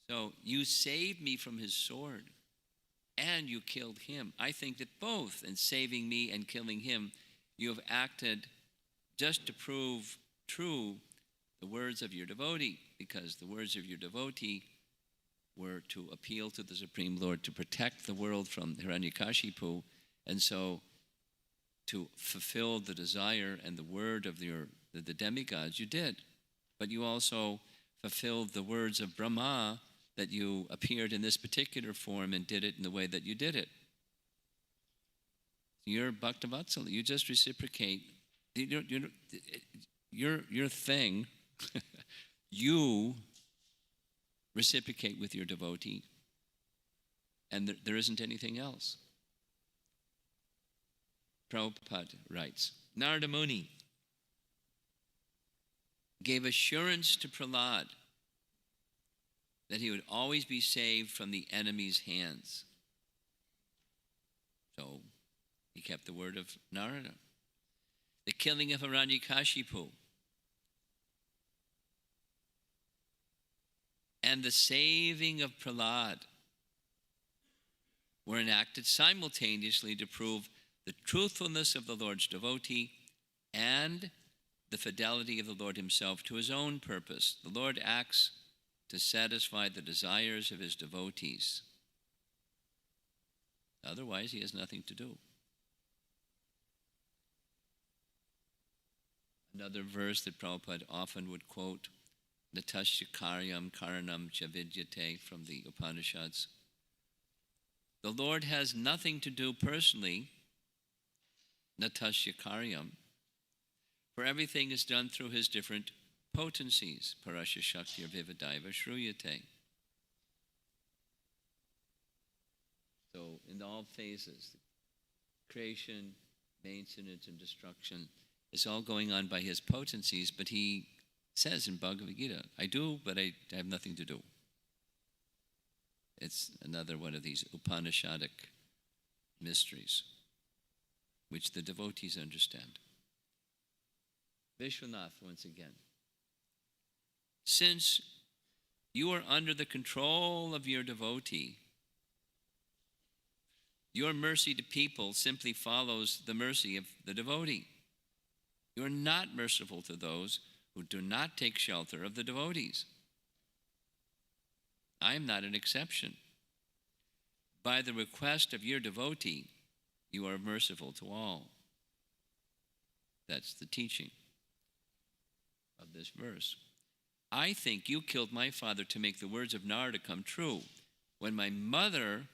So you saved me from his sword, and you killed him. I think that both in saving me and killing him, you have acted just to prove true the words of your devotee, because the words of your devotee were to appeal to the Supreme Lord to protect the world from Hiranyakashipu, and so to fulfill the desire and the word of the demigods, you did. But you also fulfilled the words of Brahma, that you appeared in this particular form and did it in the way that you did it. You're Bhaktavatsala. You just reciprocate. Your thing, you reciprocate with your devotee, and there isn't anything else. Prabhupada writes, Narada Muni gave assurance to Prahlad that he would always be saved from the enemy's hands. So he kept the word of Narada. The killing of Hiranyakashipu and the saving of Prahlad were enacted simultaneously to prove the truthfulness of the Lord's devotee and the fidelity of the Lord himself to his own purpose. The Lord acts to satisfy the desires of his devotees. Otherwise, he has nothing to do. Another verse that Prabhupada often would quote, Natasya karyam karanam cha vidyate, from the Upanishads. The Lord has nothing to do personally, Natasya karyam, for everything is done through his different potencies, parasya shaktir vivadaiva shruyate. So in all phases, creation, maintenance, and destruction, it's all going on by his potencies, but he says in Bhagavad Gita, I do, but I have nothing to do. It's another one of these Upanishadic mysteries, which the devotees understand. Vishwanath, once again. Since you are under the control of your devotee, your mercy to people simply follows the mercy of the devotee. You are not merciful to those who do not take shelter of the devotees. I am not an exception. by the request of your devotee, you are merciful to all. That's the teaching of this verse. I think you killed my father to make the words of Narada come true. When my mother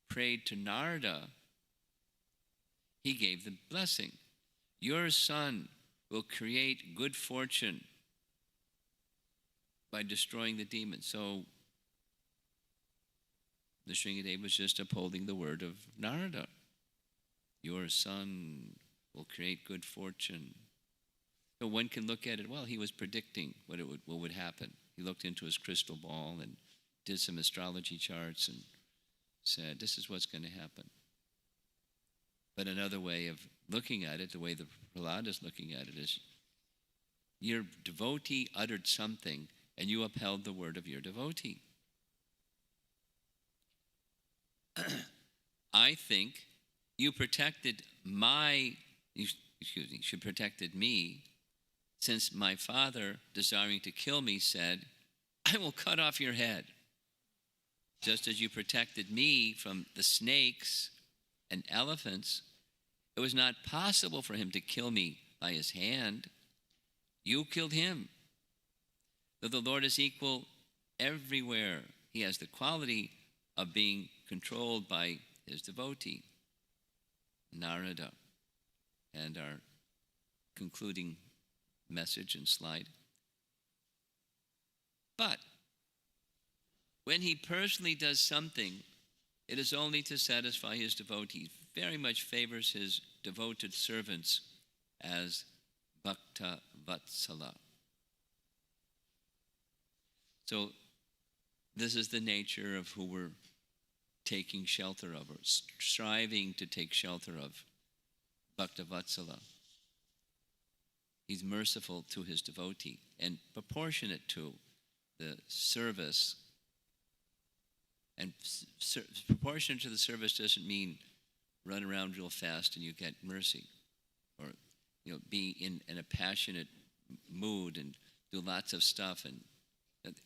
prayed to Narada, he gave the blessing. Your son will create good fortune by destroying the demons. So the Sringadeva was just upholding the word of Narada. Your son will create good fortune. So one can look at it, well, he was predicting what would happen. He looked into his crystal ball and did some astrology charts and said, this is what's going to happen. But another way of looking at it, the way the Prahlada is looking at it, is your devotee uttered something and you upheld the word of your devotee. I think you protected me, since my father, desiring to kill me, said, I will cut off your head. Just as you protected me from the snakes and elephants, it was not possible for him to kill me by his hand. You killed him. Though the Lord is equal everywhere, he has the quality of being controlled by his devotee, Narada. And our concluding message and slide. But when he personally does something, it is only to satisfy his devotees. Very much favors his devoted servants as Bhakta Vatsala. So this is the nature of who we're taking shelter of, or striving to take shelter of, Bhakta Vatsala. He's merciful to his devotee and proportionate to the service. And proportionate to the service doesn't mean run around real fast and you get mercy, or be in a passionate mood and do lots of stuff. And it's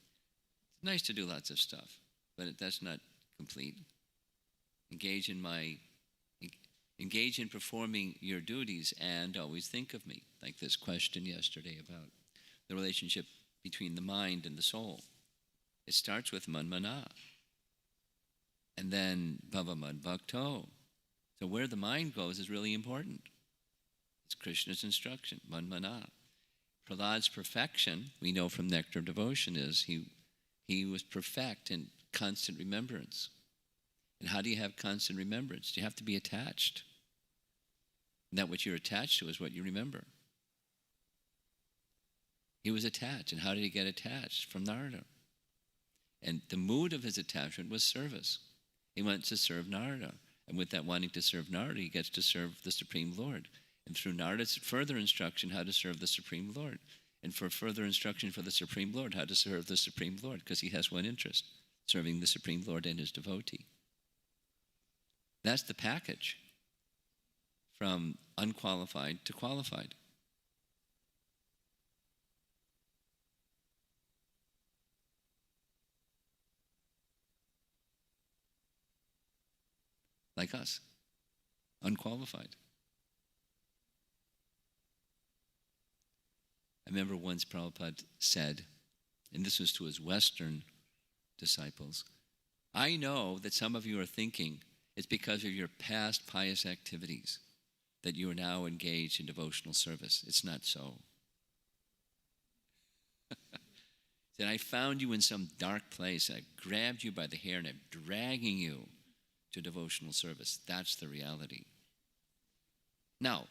nice to do lots of stuff, but that's not complete. Engage in performing your duties and always think of me, like this question yesterday about the relationship between the mind and the soul. It starts with manmana, and then bhavamad bhakto. So where the mind goes is really important. It's Krishna's instruction, manmana. Prahlad's perfection, we know from Nectar of Devotion, is he was perfect in constant remembrance. And how do you have constant remembrance? You have to be attached. And that what you're attached to is what you remember. He was attached. And how did he get attached? From Narada. And the mood of his attachment was service. He went to serve Narada. And with that wanting to serve Narada, he gets to serve the Supreme Lord. And through Narada's further instruction, how to serve the Supreme Lord. And for further instruction for the Supreme Lord, how to serve the Supreme Lord. Because he has one interest, serving the Supreme Lord and his devotee. That's the package from unqualified to qualified. Like us, unqualified. I remember once Prabhupada said, and this was to his Western disciples, I know that some of you are thinking it's because of your past pious activities that you are now engaged in devotional service. It's not so. He said, I found you in some dark place. I grabbed you by the hair and I'm dragging you to devotional service. That's the reality. Now,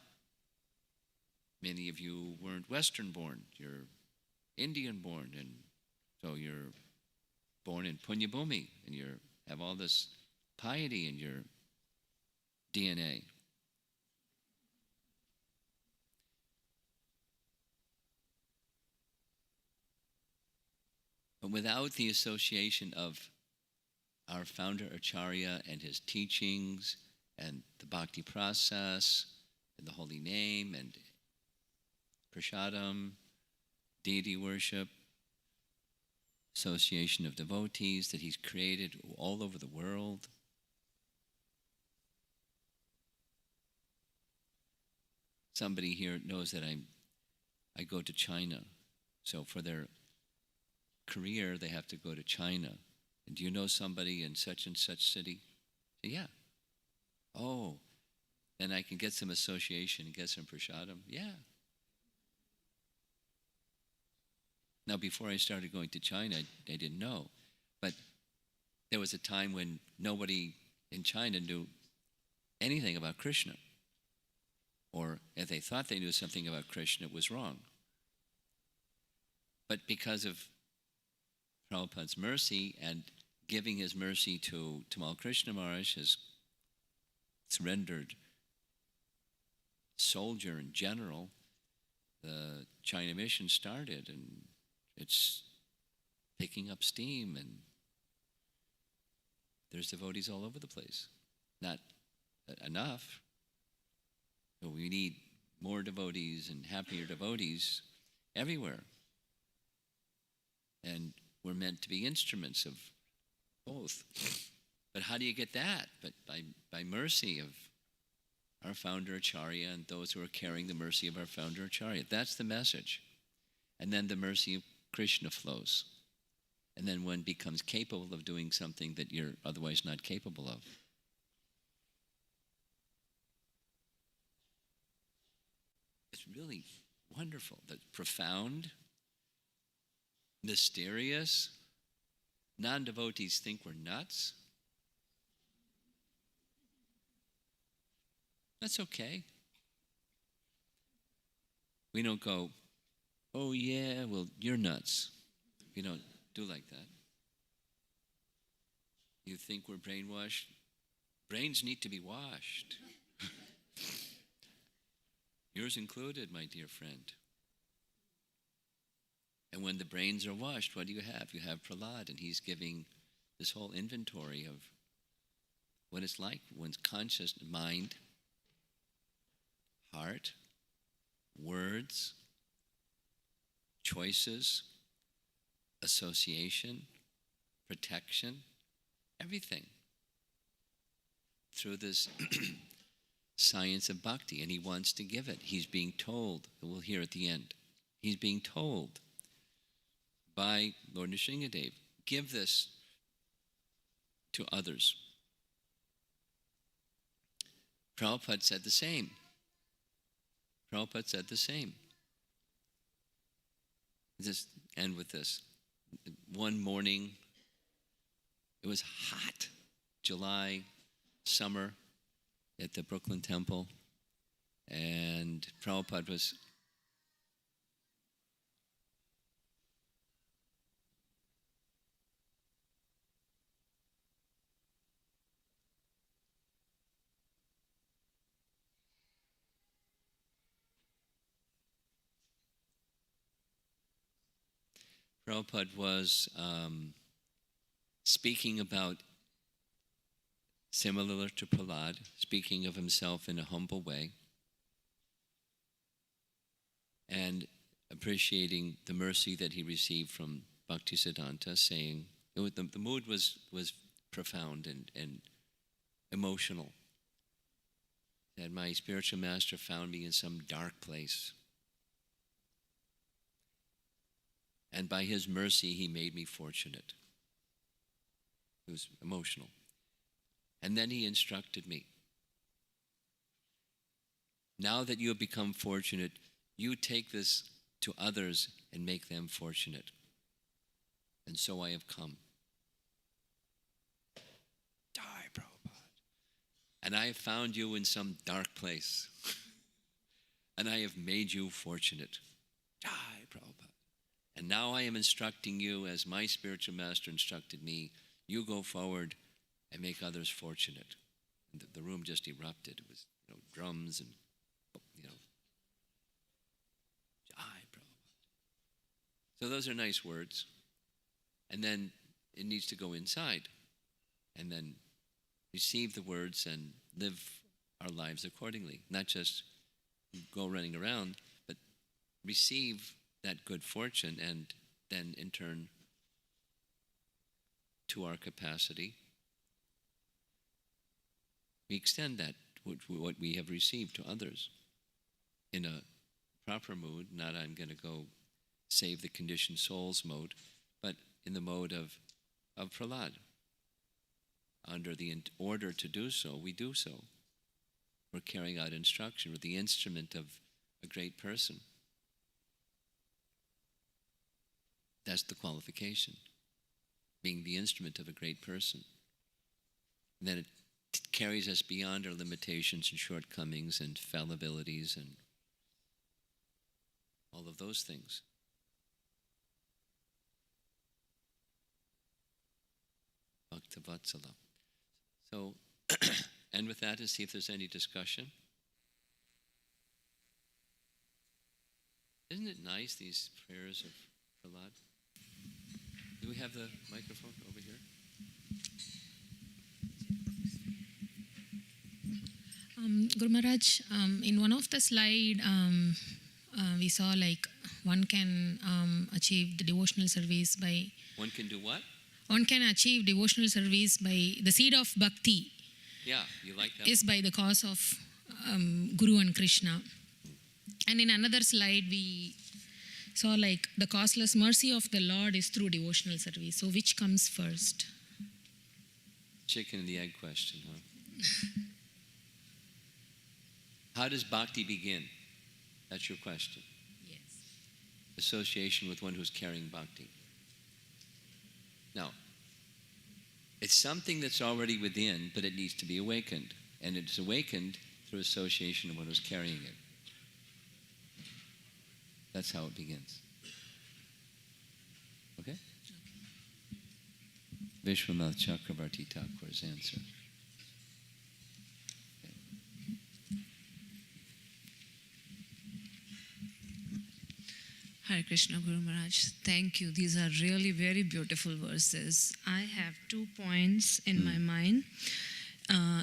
many of you weren't Western born. You're Indian born, and so you're born in Punya Bhumi, and you have all this piety in your DNA. But without the association of our founder Acharya and his teachings and the bhakti process and the holy name and prasadam, deity worship, association of devotees that he's created all over the world. Somebody here knows that I go to China. So for their career, they have to go to China. And do you know somebody in such and such city? Yeah. Oh, then I can get some association and get some prasadam? Yeah. Now, before I started going to China, I didn't know. But there was a time when nobody in China knew anything about Krishna. Or if they thought they knew something about Krishna, it was wrong. But because of Prabhupada's mercy and giving his mercy to Tamal Krishna Maharaj, his surrendered soldier in general, the China mission started, and it's picking up steam, and there's devotees all over the place. Not enough. So we need more devotees and happier devotees everywhere. And we're meant to be instruments of both. But how do you get that? But by mercy of our founder Acharya and those who are carrying the mercy of our founder Acharya. That's the message. And then the mercy of Krishna flows. And then one becomes capable of doing something that you're otherwise not capable of. It's really wonderful. That's profound, mysterious. Non-devotees think we're nuts. That's okay. We don't go, oh yeah, well, you're nuts. We don't do like that. You think we're brainwashed? Brains need to be washed. Yours included, my dear friend. And when the brains are washed, what do you have? You have Prahlada, and he's giving this whole inventory of what it's like, one's conscious mind, heart, words, choices, association, protection, everything. Through this science of bhakti, and he wants to give it. He's being told, we'll hear at the end, he's being told by Lord Nrsingadev, give this to others. Prabhupada said the same. Prabhupada said the same. Just end with this. One morning, it was hot, July, summer, at the Brooklyn Temple, and Prabhupada was speaking about, similar to Prahlada, speaking of himself in a humble way and appreciating the mercy that he received from Bhaktisiddhanta, saying, the mood was profound and emotional. That my spiritual master found me in some dark place. And by his mercy, he made me fortunate. It was emotional. And then he instructed me. Now that you have become fortunate, you take this to others and make them fortunate. And so I have come. Die, Prabhupada. And I have found you in some dark place. And I have made you fortunate. Die, Prabhupada. And now I am instructing you as my spiritual master instructed me. You go forward and make others fortunate. And the room just erupted. It was, drums and, Jai Prabhupada. So those are nice words. And then it needs to go inside. And then receive the words and live our lives accordingly. Not just go running around, but receive that good fortune and then in turn to our capacity, we extend that, what we have received, to others in a proper mood, not I'm going to go save the conditioned souls mode, but in the mode of Prahlad. Under the order to do so, we do so. We're carrying out instruction. We're the instrument of a great person. That's the qualification, being the instrument of a great person. And then it carries us beyond our limitations and shortcomings and fallibilities and all of those things. Bhaktavatsala. So, and with that, to see if there's any discussion. Isn't it nice, these prayers of Prahlad? Do we have the microphone over here? Guru Maharaj, in one of the slide, we saw like one can achieve the devotional service by... One can do what? One can achieve devotional service by the seed of bhakti. Yeah, you like that? Is by the cause of Guru and Krishna. And in another slide, we saw like the causeless mercy of the Lord is through devotional service. So which comes first? Chicken and the egg question, huh? How does bhakti begin? That's your question. Yes. Association with one who's carrying bhakti. Now, it's something that's already within, but it needs to be awakened. And it's awakened through association with one who's carrying it. That's how it begins. Okay? Vishwanath Chakravarti Thakur's answer. Hare Krishna, Guru Maharaj. Thank you. These are really very beautiful verses. I have 2 points in my mind.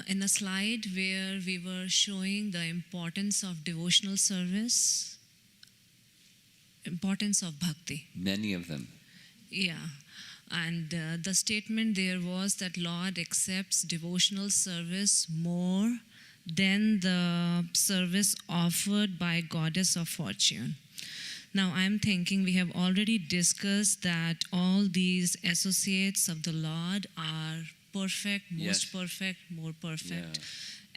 In a slide where we were showing the importance of devotional service, importance of bhakti. Many of them. Yeah. And the statement there was that Lord accepts devotional service more than the service offered by Goddess of Fortune. Now, I'm thinking we have already discussed that all these associates of the Lord are perfect, most perfect, more perfect.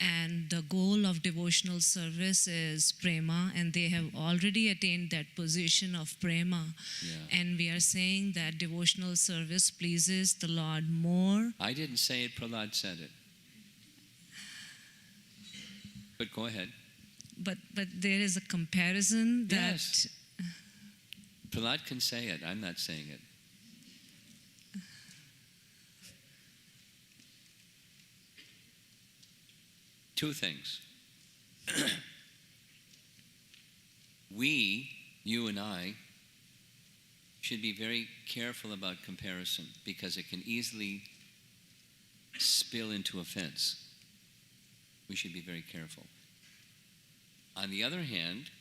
Yeah. And the goal of devotional service is prema, and they have already attained that position of prema. Yeah. And we are saying that devotional service pleases the Lord more. I didn't say it, Prahlad said it. But go ahead. But there is a comparison that... Yes. Prahlad can say it. I'm not saying it. Two things. We, you and I, should be very careful about comparison because it can easily spill into offense. We should be very careful. On the other hand,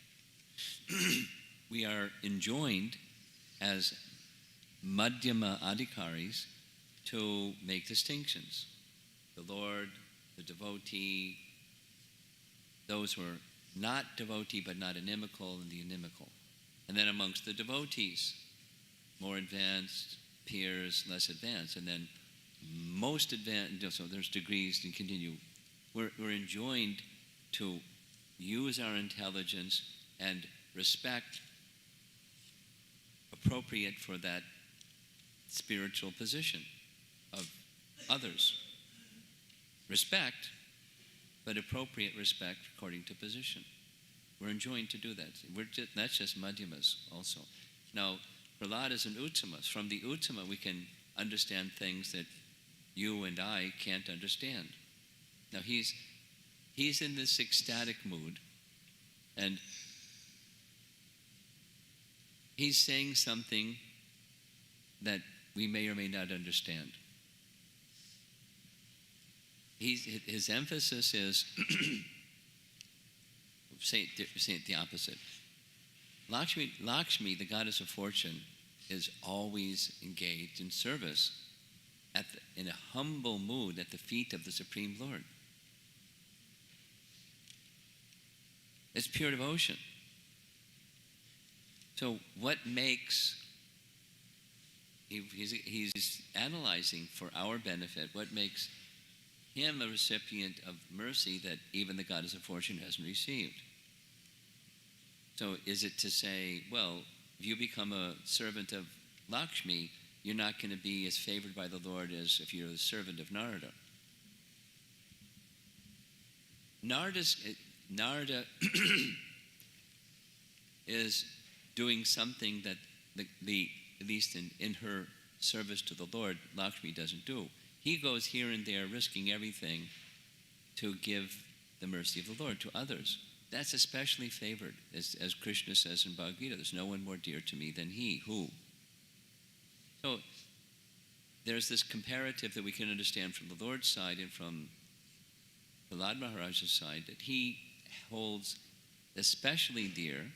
we are enjoined as Madhyama Adhikaris to make distinctions. The Lord, the devotee, those who are not devotee but not inimical, and the inimical. And then amongst the devotees, more advanced, peers, less advanced, and then most advanced, so there's degrees and continue. We're enjoined to use our intelligence and respect appropriate for that spiritual position of others. Respect, but appropriate respect according to position. We're enjoined to do that. That's just Madhyamas also. Now, Prahlad is an Uttama. From the Uttama, we can understand things that you and I can't understand. Now, he's in this ecstatic mood, and he's saying something that we may or may not understand. His emphasis is, say it the opposite. Lakshmi, the goddess of fortune, is always engaged in service in a humble mood at the feet of the Supreme Lord. It's pure devotion. So what makes, he's analyzing for our benefit, what makes him a recipient of mercy that even the goddess of fortune hasn't received? So is it to say, well, if you become a servant of Lakshmi, you're not going to be as favored by the Lord as if you're the servant of Narada? Narada is doing something that at least in her service to the Lord, Lakshmi doesn't do. He goes here and there, risking everything to give the mercy of the Lord to others. That's especially favored, as Krishna says in Bhagavad Gita. There's no one more dear to me than he. Who? So there's this comparative that we can understand from the Lord's side and from Prahlada Maharaja's side, that he holds especially dear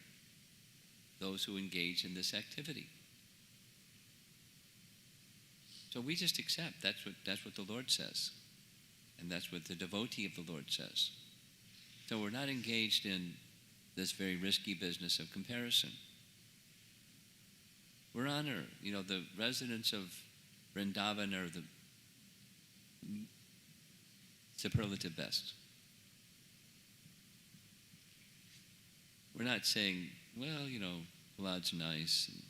those who engage in this activity. So we just accept. That's what the Lord says. And that's what the devotee of the Lord says. So we're not engaged in this very risky business of comparison. We're honor. The residents of Vrindavan are the superlative best. We're not saying, well, Prahlad's nice. And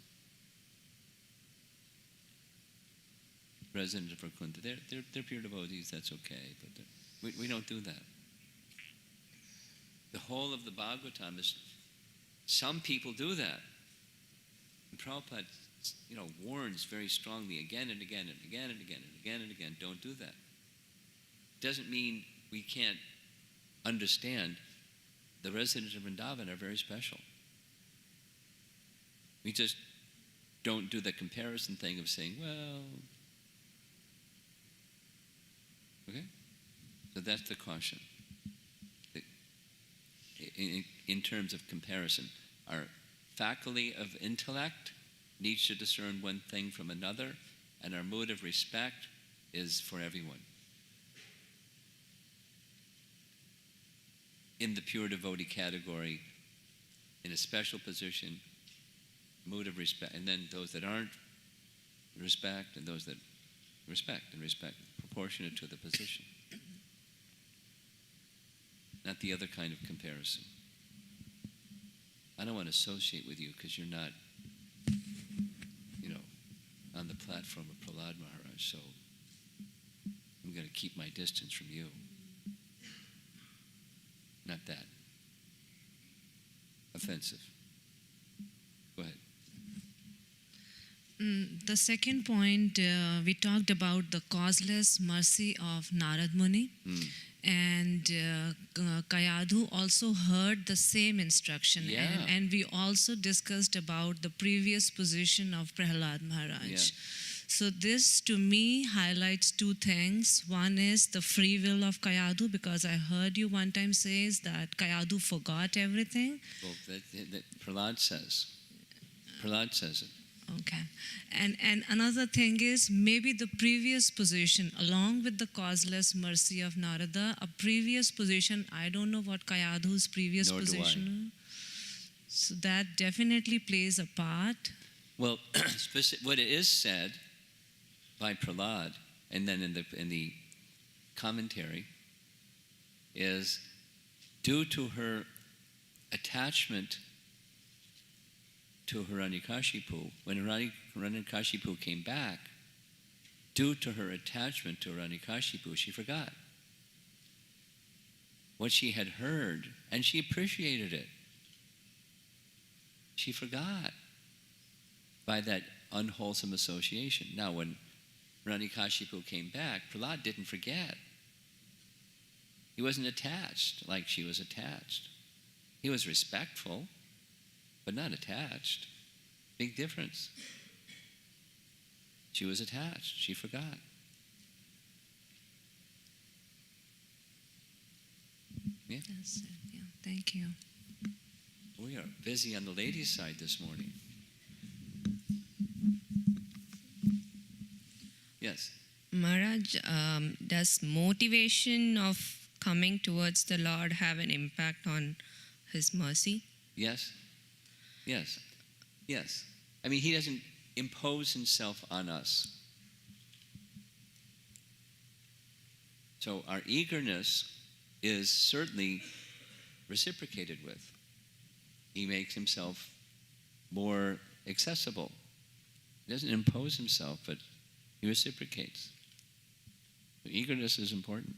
resident of Vaikuntha, they're pure devotees, that's okay. But we don't do that. The whole of the Bhagavatam is, some people do that. And Prabhupada, warns very strongly again and again and again and again and again and again, don't do that. Doesn't mean we can't understand the residents of Vrindavan are very special. We just don't do the comparison thing of saying, well, okay? So that's the caution. In terms of comparison, our faculty of intellect needs to discern one thing from another, and our mood of respect is for everyone. In the pure devotee category, in a special position, mood of respect, and then those that aren't, respect, and those that respect, proportionate to the position. Not the other kind of comparison. I don't want to associate with you because you're not, on the platform of Prahlada Maharaj, so I'm going to keep my distance from you. Not that. Offensive. Go ahead. The second point, we talked about the causeless mercy of Narad Muni. And Kayadhu also heard the same instruction. Yeah. And we also discussed about the previous position of Prahlada Maharaj. Yeah. So this, to me, highlights two things. One is the free will of Kayadhu, because I heard you one time says that Kayadhu forgot everything. Well, that Prahlad says. Prahlad says it. Okay. And another thing is, maybe the previous position, along with the causeless mercy of Narada, a previous position, I don't know what Kayadhu's previous Nor position is. So that definitely plays a part. Well, what it is said by Prahlad, and then in the commentary, is due to her attachment to Hiranyakashipu, when Hiranyakashipu came back, due to her attachment to Hiranyakashipu, she forgot what she had heard, and she appreciated it. She forgot by that unwholesome association. Now, when Hiranyakashipu came back, Prahlad didn't forget. He wasn't attached like she was attached. He was respectful, but not attached. Big difference. She was attached. She forgot. Yeah. That's it. Yeah. Thank you. We are busy on the ladies' side this morning. Yes. Maharaj, does motivation of coming towards the Lord have an impact on His mercy? Yes. Yes. Yes. I mean, He doesn't impose Himself on us. So our eagerness is certainly reciprocated with. He makes Himself more accessible. He doesn't impose Himself, but He reciprocates. Eagerness is important.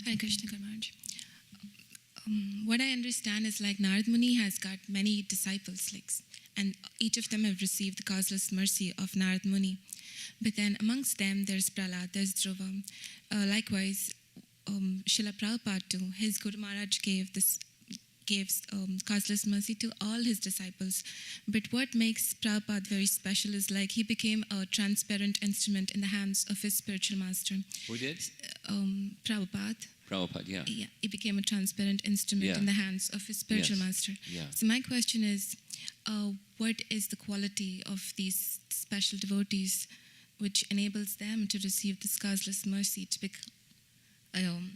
Hare Krishna Maharaj. What I understand is like Narad Muni has got many disciples, and each of them have received the causeless mercy of Narad Muni. But then amongst them, there's Prahlad, there's Dhruva. Likewise, Srila Prabhupada too, his Guru Maharaj gave causeless mercy to all his disciples. But what makes Prabhupada very special is like he became a transparent instrument in the hands of his spiritual master. Who did? Prabhupada. Prabhupada, yeah. Yeah, he became a transparent instrument in the hands of his spiritual master. Yeah. So my question is, what is the quality of these special devotees which enables them to receive this causeless mercy to become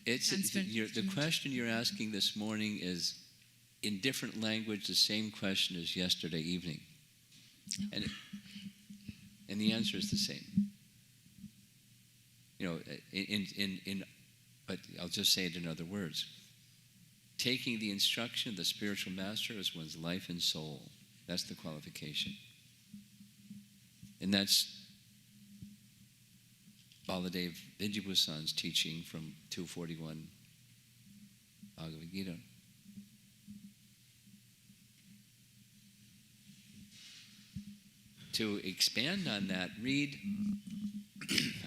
transparent? The question you're asking this morning is in different language the same question as yesterday evening. And the answer is the same. But I'll just say it in other words. Taking the instruction of the spiritual master as one's life and soul. That's the qualification. And that's Baladev Vidyabhusan's teaching from 241 Bhagavad Gita. To expand on that, read,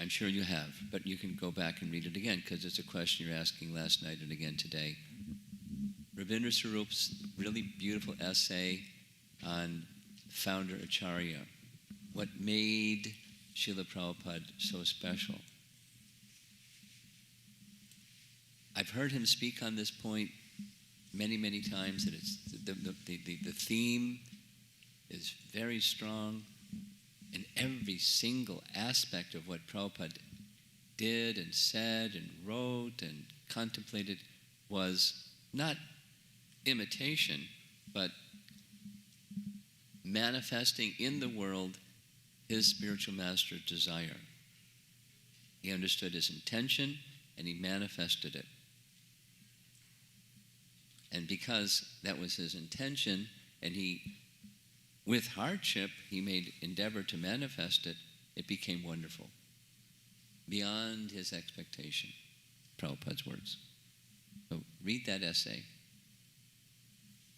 I'm sure you have, but you can go back and read it again because it's a question you're asking last night and again today. Ravindra Swarup's really beautiful essay on founder Acharya. What made Srila Prabhupada so special? I've heard him speak on this point many, many times, that it's the theme is very strong, and every single aspect of what Prabhupada did and said and wrote and contemplated was not imitation, but manifesting in the world his spiritual master's desire. He understood his intention and he manifested it. And because that was his intention, and he, with hardship, he made endeavor to manifest it, it became wonderful. Beyond his expectation, Prabhupada's words. So read that essay,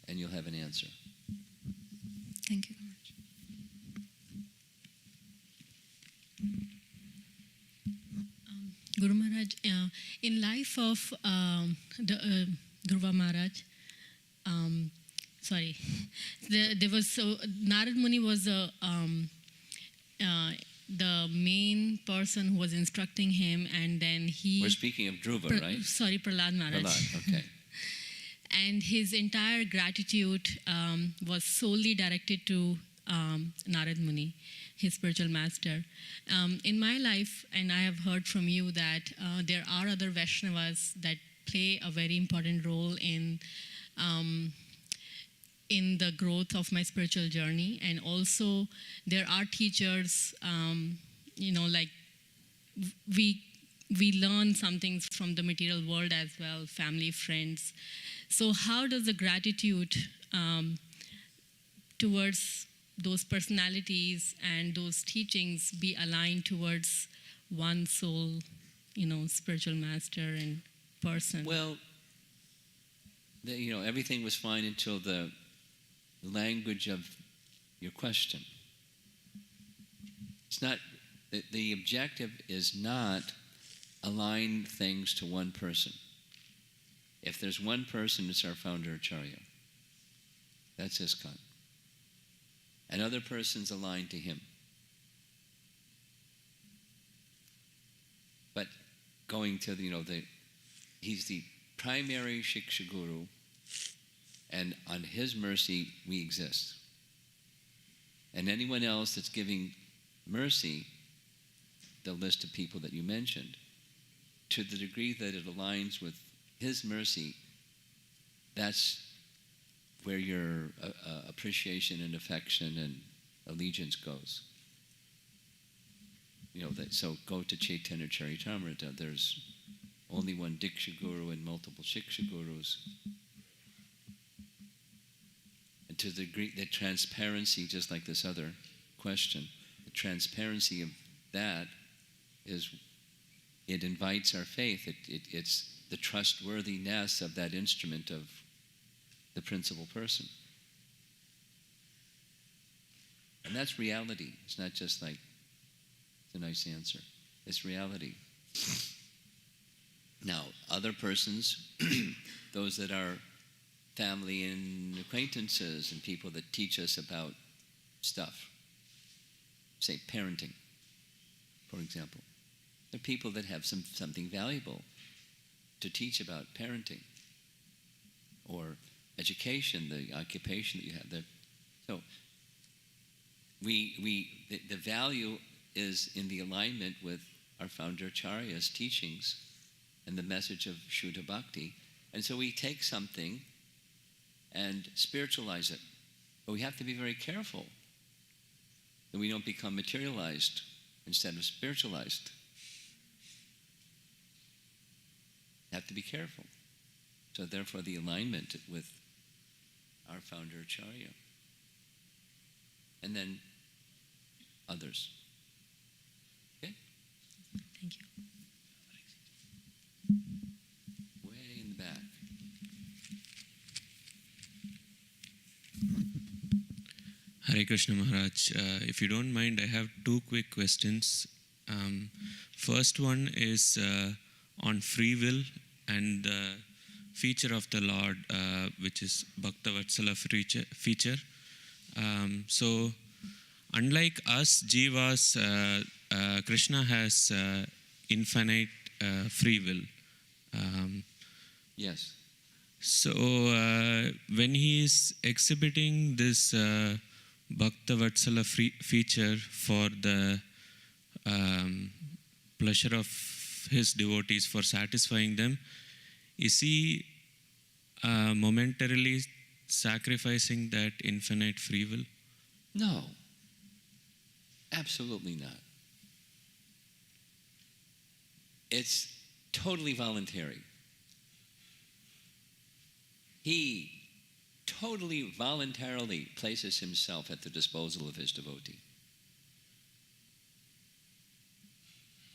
and you'll have an answer. Thank you very much. Guru Maharaj, in life of Dhruva Maharaj, there was Narad Muni was the main person who was instructing him, and then he. We're speaking of Dhruva, right? Sorry, Prahlad Maharaj. Prahlad, okay. And his entire gratitude was solely directed to Narad Muni, his spiritual master. In my life, and I have heard from you that there are other Vaishnavas that play a very important role in the growth of my spiritual journey, and also there are teachers, like we learn some things from the material world as well, family, friends. So how does the gratitude towards those personalities and those teachings be aligned towards one soul, spiritual master and person? Well, everything was fine until the language of your question. It's not, the objective is not align things to one person. If there's one person, it's our founder Acharya. That's ISKCON. And other persons aligned to him. But going to he's the primary Shiksha Guru, and on his mercy we exist. And anyone else that's giving mercy, the list of people that you mentioned, to the degree that it aligns with his mercy, that's where your appreciation and affection and allegiance goes. So go to Chaitanya Charitamrita. There's only one Diksha Guru and multiple Shiksha Gurus. And to the degree that transparency, just like this other question, the transparency of that is, it invites our faith. It's the trustworthiness of that instrument of the principal person. And that's reality. It's not just like, it's a nice answer. It's reality. Now, other persons, those that are family and acquaintances and people that teach us about stuff, say parenting, for example. They're people that have something valuable to teach about parenting or education, the occupation that you have. So the value is in the alignment with our founder Acharya's teachings and the message of Shuddha Bhakti. And so we take something and spiritualize it. But we have to be very careful that we don't become materialized instead of spiritualized. Have to be careful. So therefore the alignment with our founder Acharya. And then others. Okay? Thank you. Way in the back. Hare Krishna Maharaj. If you don't mind, I have two quick questions. First one is on free will and the feature of the Lord, which is Bhakta Vatsala feature. So, unlike us, Jivas, Krishna has infinite free will. Yes. So, when he is exhibiting this Bhakta Vatsala feature for the pleasure of his devotees, for satisfying them, is he momentarily sacrificing that infinite free will? No. Absolutely not. It's totally voluntary. He totally voluntarily places himself at the disposal of his devotee.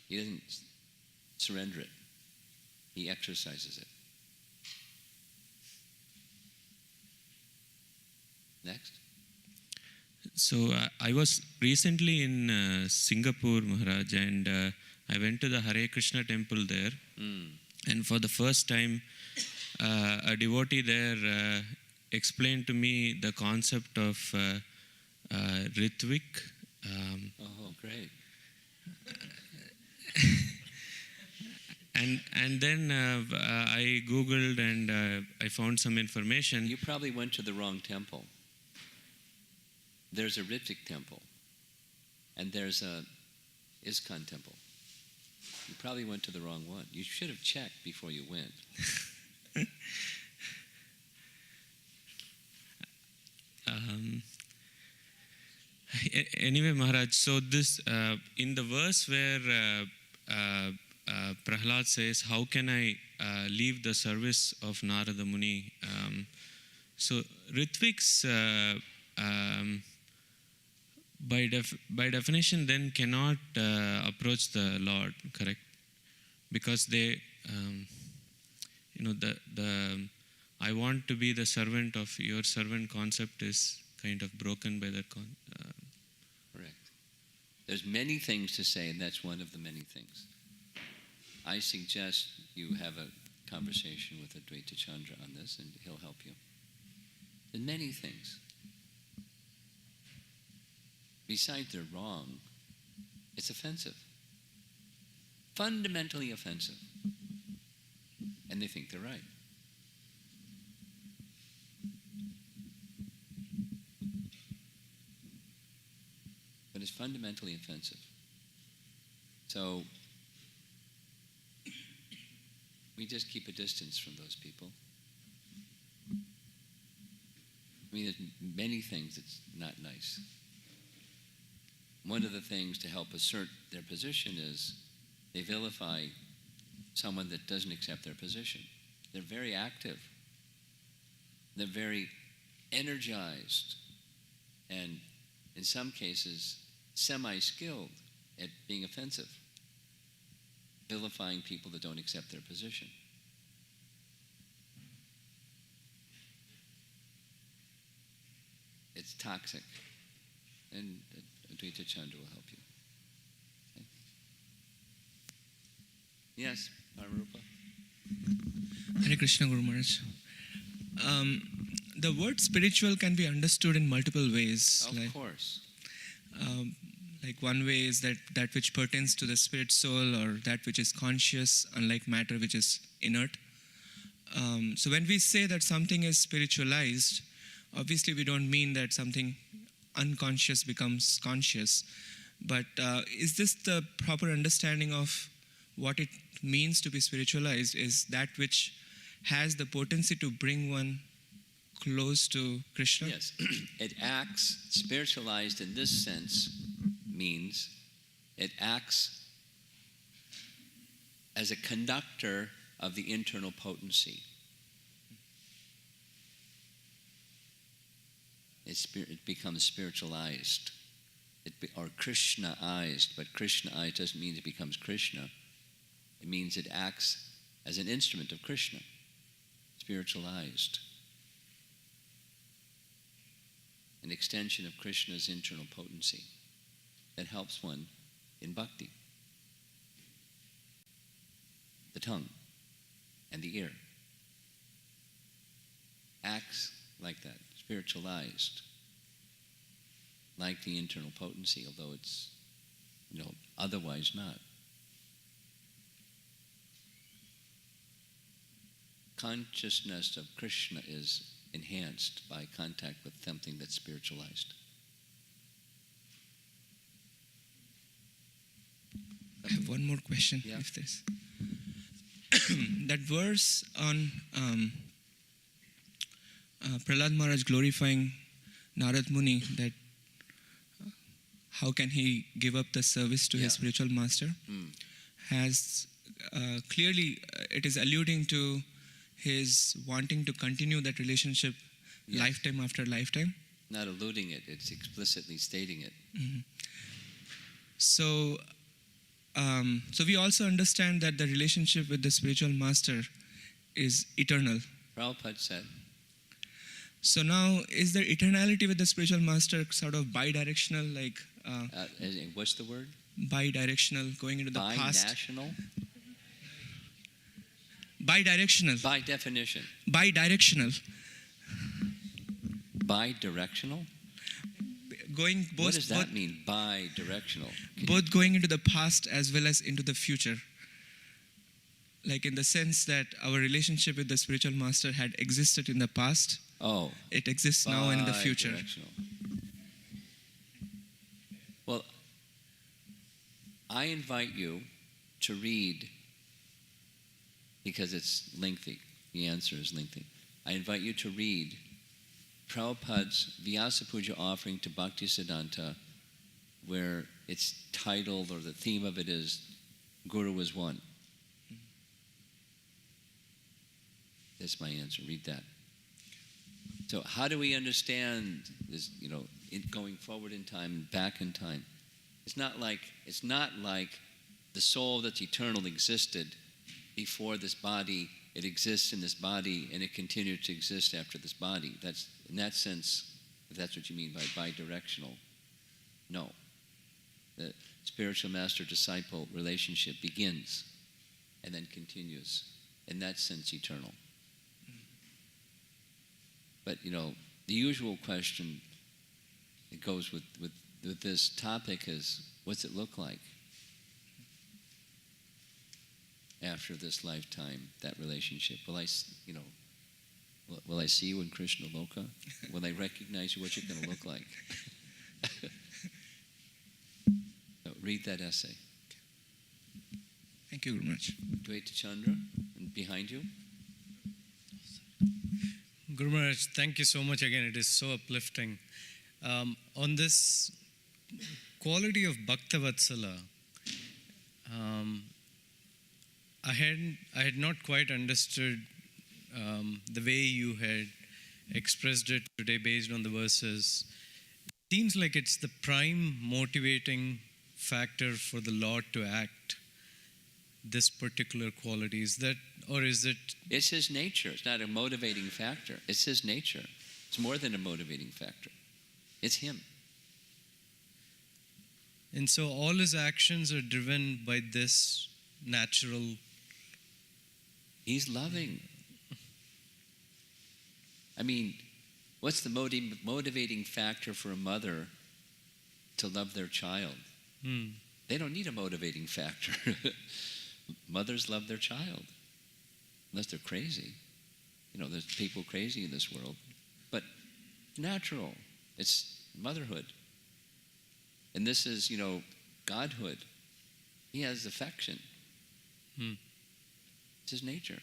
He doesn't surrender it. He exercises it. Next. So I was recently in Singapore, Maharaj, and I went to the Hare Krishna temple there. And for the first time, a devotee there explained to me the concept of Ritvik. Oh, great. And then I Googled and I found some information. You probably went to the wrong temple. There's a Ritvik temple, and there's a ISKCON temple. You probably went to the wrong one. You should have checked before you went. Anyway, Maharaj, so this, in the verse where Prahlad says, how can I leave the service of Narada Muni? So Ritviks, by definition, then cannot approach the Lord, correct? Because they, the I want to be the servant of your servant concept is kind of broken by that. Correct. There's many things to say, and that's one of the many things. I suggest you have a conversation with Advaita Chandra on this, and he'll help you. There's many things. Besides they're wrong, it's offensive. Fundamentally offensive. And they think they're right. but it's fundamentally offensive. So we just keep a distance from those people. I mean, there's many things that's not nice. One of the things to help assert their position is they vilify someone that doesn't accept their position. They're very active. They're very energized, and in some cases, semi-skilled at being offensive, vilifying people that don't accept their position. It's toxic, and Advaita Chandra will help you. Okay. Yes, Pararupa? Hare Krishna, Guru Maharaj. The word spiritual can be understood in multiple ways. Of course. Like one way is that which pertains to the spirit soul, or that which is conscious, unlike matter which is inert. So when we say that something is spiritualized, obviously we don't mean that something unconscious becomes conscious. But is this the proper understanding of what it means to be spiritualized? Is that which has the potency to bring one close to Krishna? Yes. It acts, spiritualized in this sense means it acts as a conductor of the internal potency. It becomes spiritualized, or Krishnaized, but Krishnaized doesn't mean it becomes Krishna. It means it acts as an instrument of Krishna, spiritualized. An extension of Krishna's internal potency that helps one in bhakti. The tongue and the ear acts like that, spiritualized, like the internal potency, although it's, otherwise not. Consciousness of Krishna is enhanced by contact with something that's spiritualized. I have one more question, Yeah. if there's... That verse on Prahlada Maharaj glorifying Narad Muni, that how can he give up the service to his spiritual master, has clearly, it is alluding to his wanting to continue that relationship lifetime after lifetime. Not alluding it, it's explicitly stating it. Mm-hmm. So we also understand that the relationship with the spiritual master is eternal. Prabhupada said. So now, is there eternality with the spiritual master sort of bi-directional, like... What's the word? Bi-directional, going into the past? Bi-national? Bi-directional. By definition. Bi-directional. Bi-directional? Going both, what does that mean, bi-directional? Both going into the past as well as into the future. Like in the sense that our relationship with the spiritual master had existed in the past. Oh. It exists now and in the future. Well, I invite you to read, because it's lengthy, the answer is lengthy. I invite you to read Prabhupada's Vyasa Puja offering to Bhaktisiddhanta, where it's titled, or the theme of it is, Guru is One. That's my answer. Read that. So how do we understand this, going forward in time, back in time? It's not like the soul that's eternal existed before this body. It exists in this body, and it continued to exist after this body. That's, in that sense, if that's what you mean by bi-directional. No. The spiritual master-disciple relationship begins and then continues. In that sense, eternal. But, the usual question that goes with this topic is, what's it look like after this lifetime, that relationship? Will I see you in Krishna Loka? Will I recognize you? What's it going to look like? read that essay. Thank you, Guru Maharaj. Dvaita Chandra, and behind you. Guru Maharaj, thank you so much again. It is so uplifting. On this quality of Bhakta Vatsala, I had not quite understood the way you had expressed it today based on the verses. It seems like it's the prime motivating factor for the Lord to act, this particular quality. Is that, or is it? It's his nature. It's not a motivating factor. It's his nature. It's more than a motivating factor. It's him. And so all his actions are driven by this natural. He's loving. I mean, what's the motivating factor for a mother to love their child? They don't need a motivating factor. Mothers love their child, unless they're crazy. You know, there's people crazy in this world. But natural. It's motherhood. And this is, godhood. He has affection. It's his nature.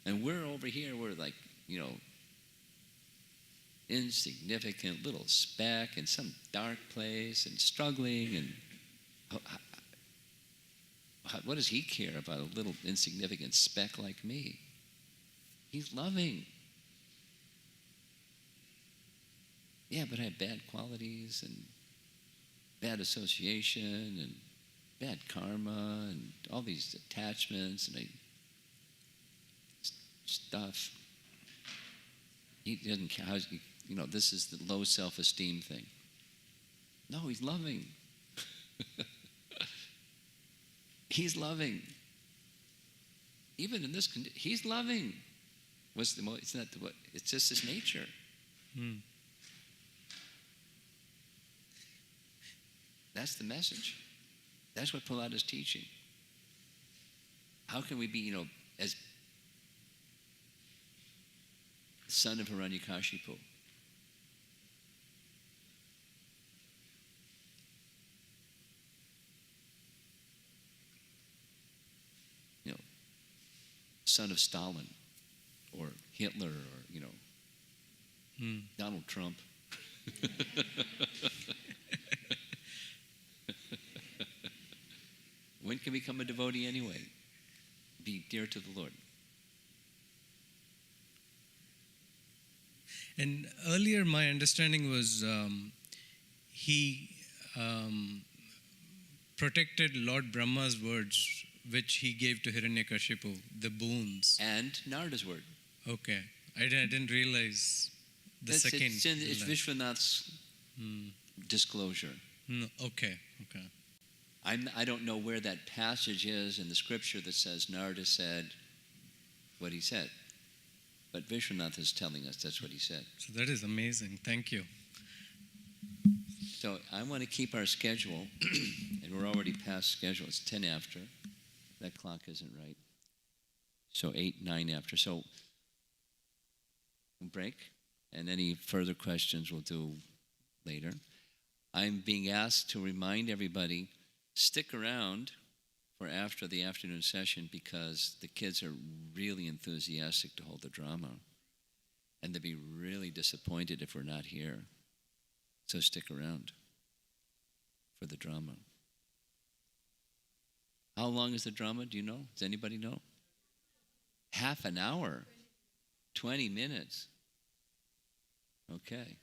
And we're over here, we're like, insignificant little speck in some dark place and struggling. And what does he care about a little insignificant speck like me? He's loving. Yeah, but I have bad qualities and bad association and bad karma and all these attachments and stuff. He doesn't care. This is the low self-esteem thing. No, he's loving. He's loving. Even in this condition, he's loving. It's just his nature. That's the message. That's what Prahlada is teaching. How can we be, as son of Hiranyakashipu? Son of Stalin or Hitler or, Donald Trump. When can we become a devotee anyway? Be dear to the Lord. And earlier my understanding was he protected Lord Brahma's words, which he gave to Hiranyakashipu, the boons. And Narada's word. Okay. I didn't realize the second. It's Vishwanath's disclosure. No, okay. I don't know where that passage is in the scripture that says Narada said what he said. But Vishwanath is telling us that's what he said. So that is amazing. Thank you. So I want to keep our schedule, and we're already past schedule. It's 10 after. That clock isn't right. So 8, 9 after. So we'll break, and any further questions we'll do later. I'm being asked to remind everybody, stick around for after the afternoon session because the kids are really enthusiastic to hold the drama. And they'll be really disappointed if we're not here. So stick around for the drama. How long is the drama? Do you know? Does anybody know? Half an hour. 20 minutes. Okay.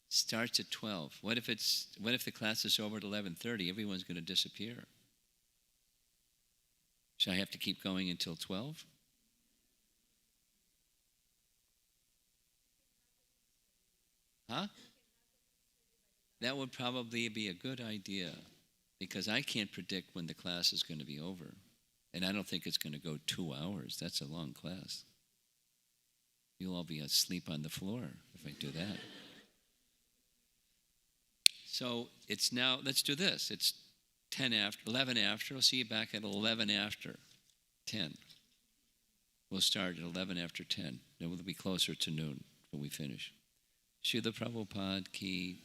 Starts at 12. What if the class is over at 11:30? Everyone's going to disappear. Should I have to keep going until 12? Huh? That would probably be a good idea because I can't predict when the class is going to be over. And I don't think it's going to go 2 hours. That's a long class. You'll all be asleep on the floor if I do that. So it's now, let's do this. It's 10 after, 11 after. I'll see you back at 11 after 10. We'll start at 11 after 10. Then we'll be closer to noon when we finish. Srila Prabhupada ki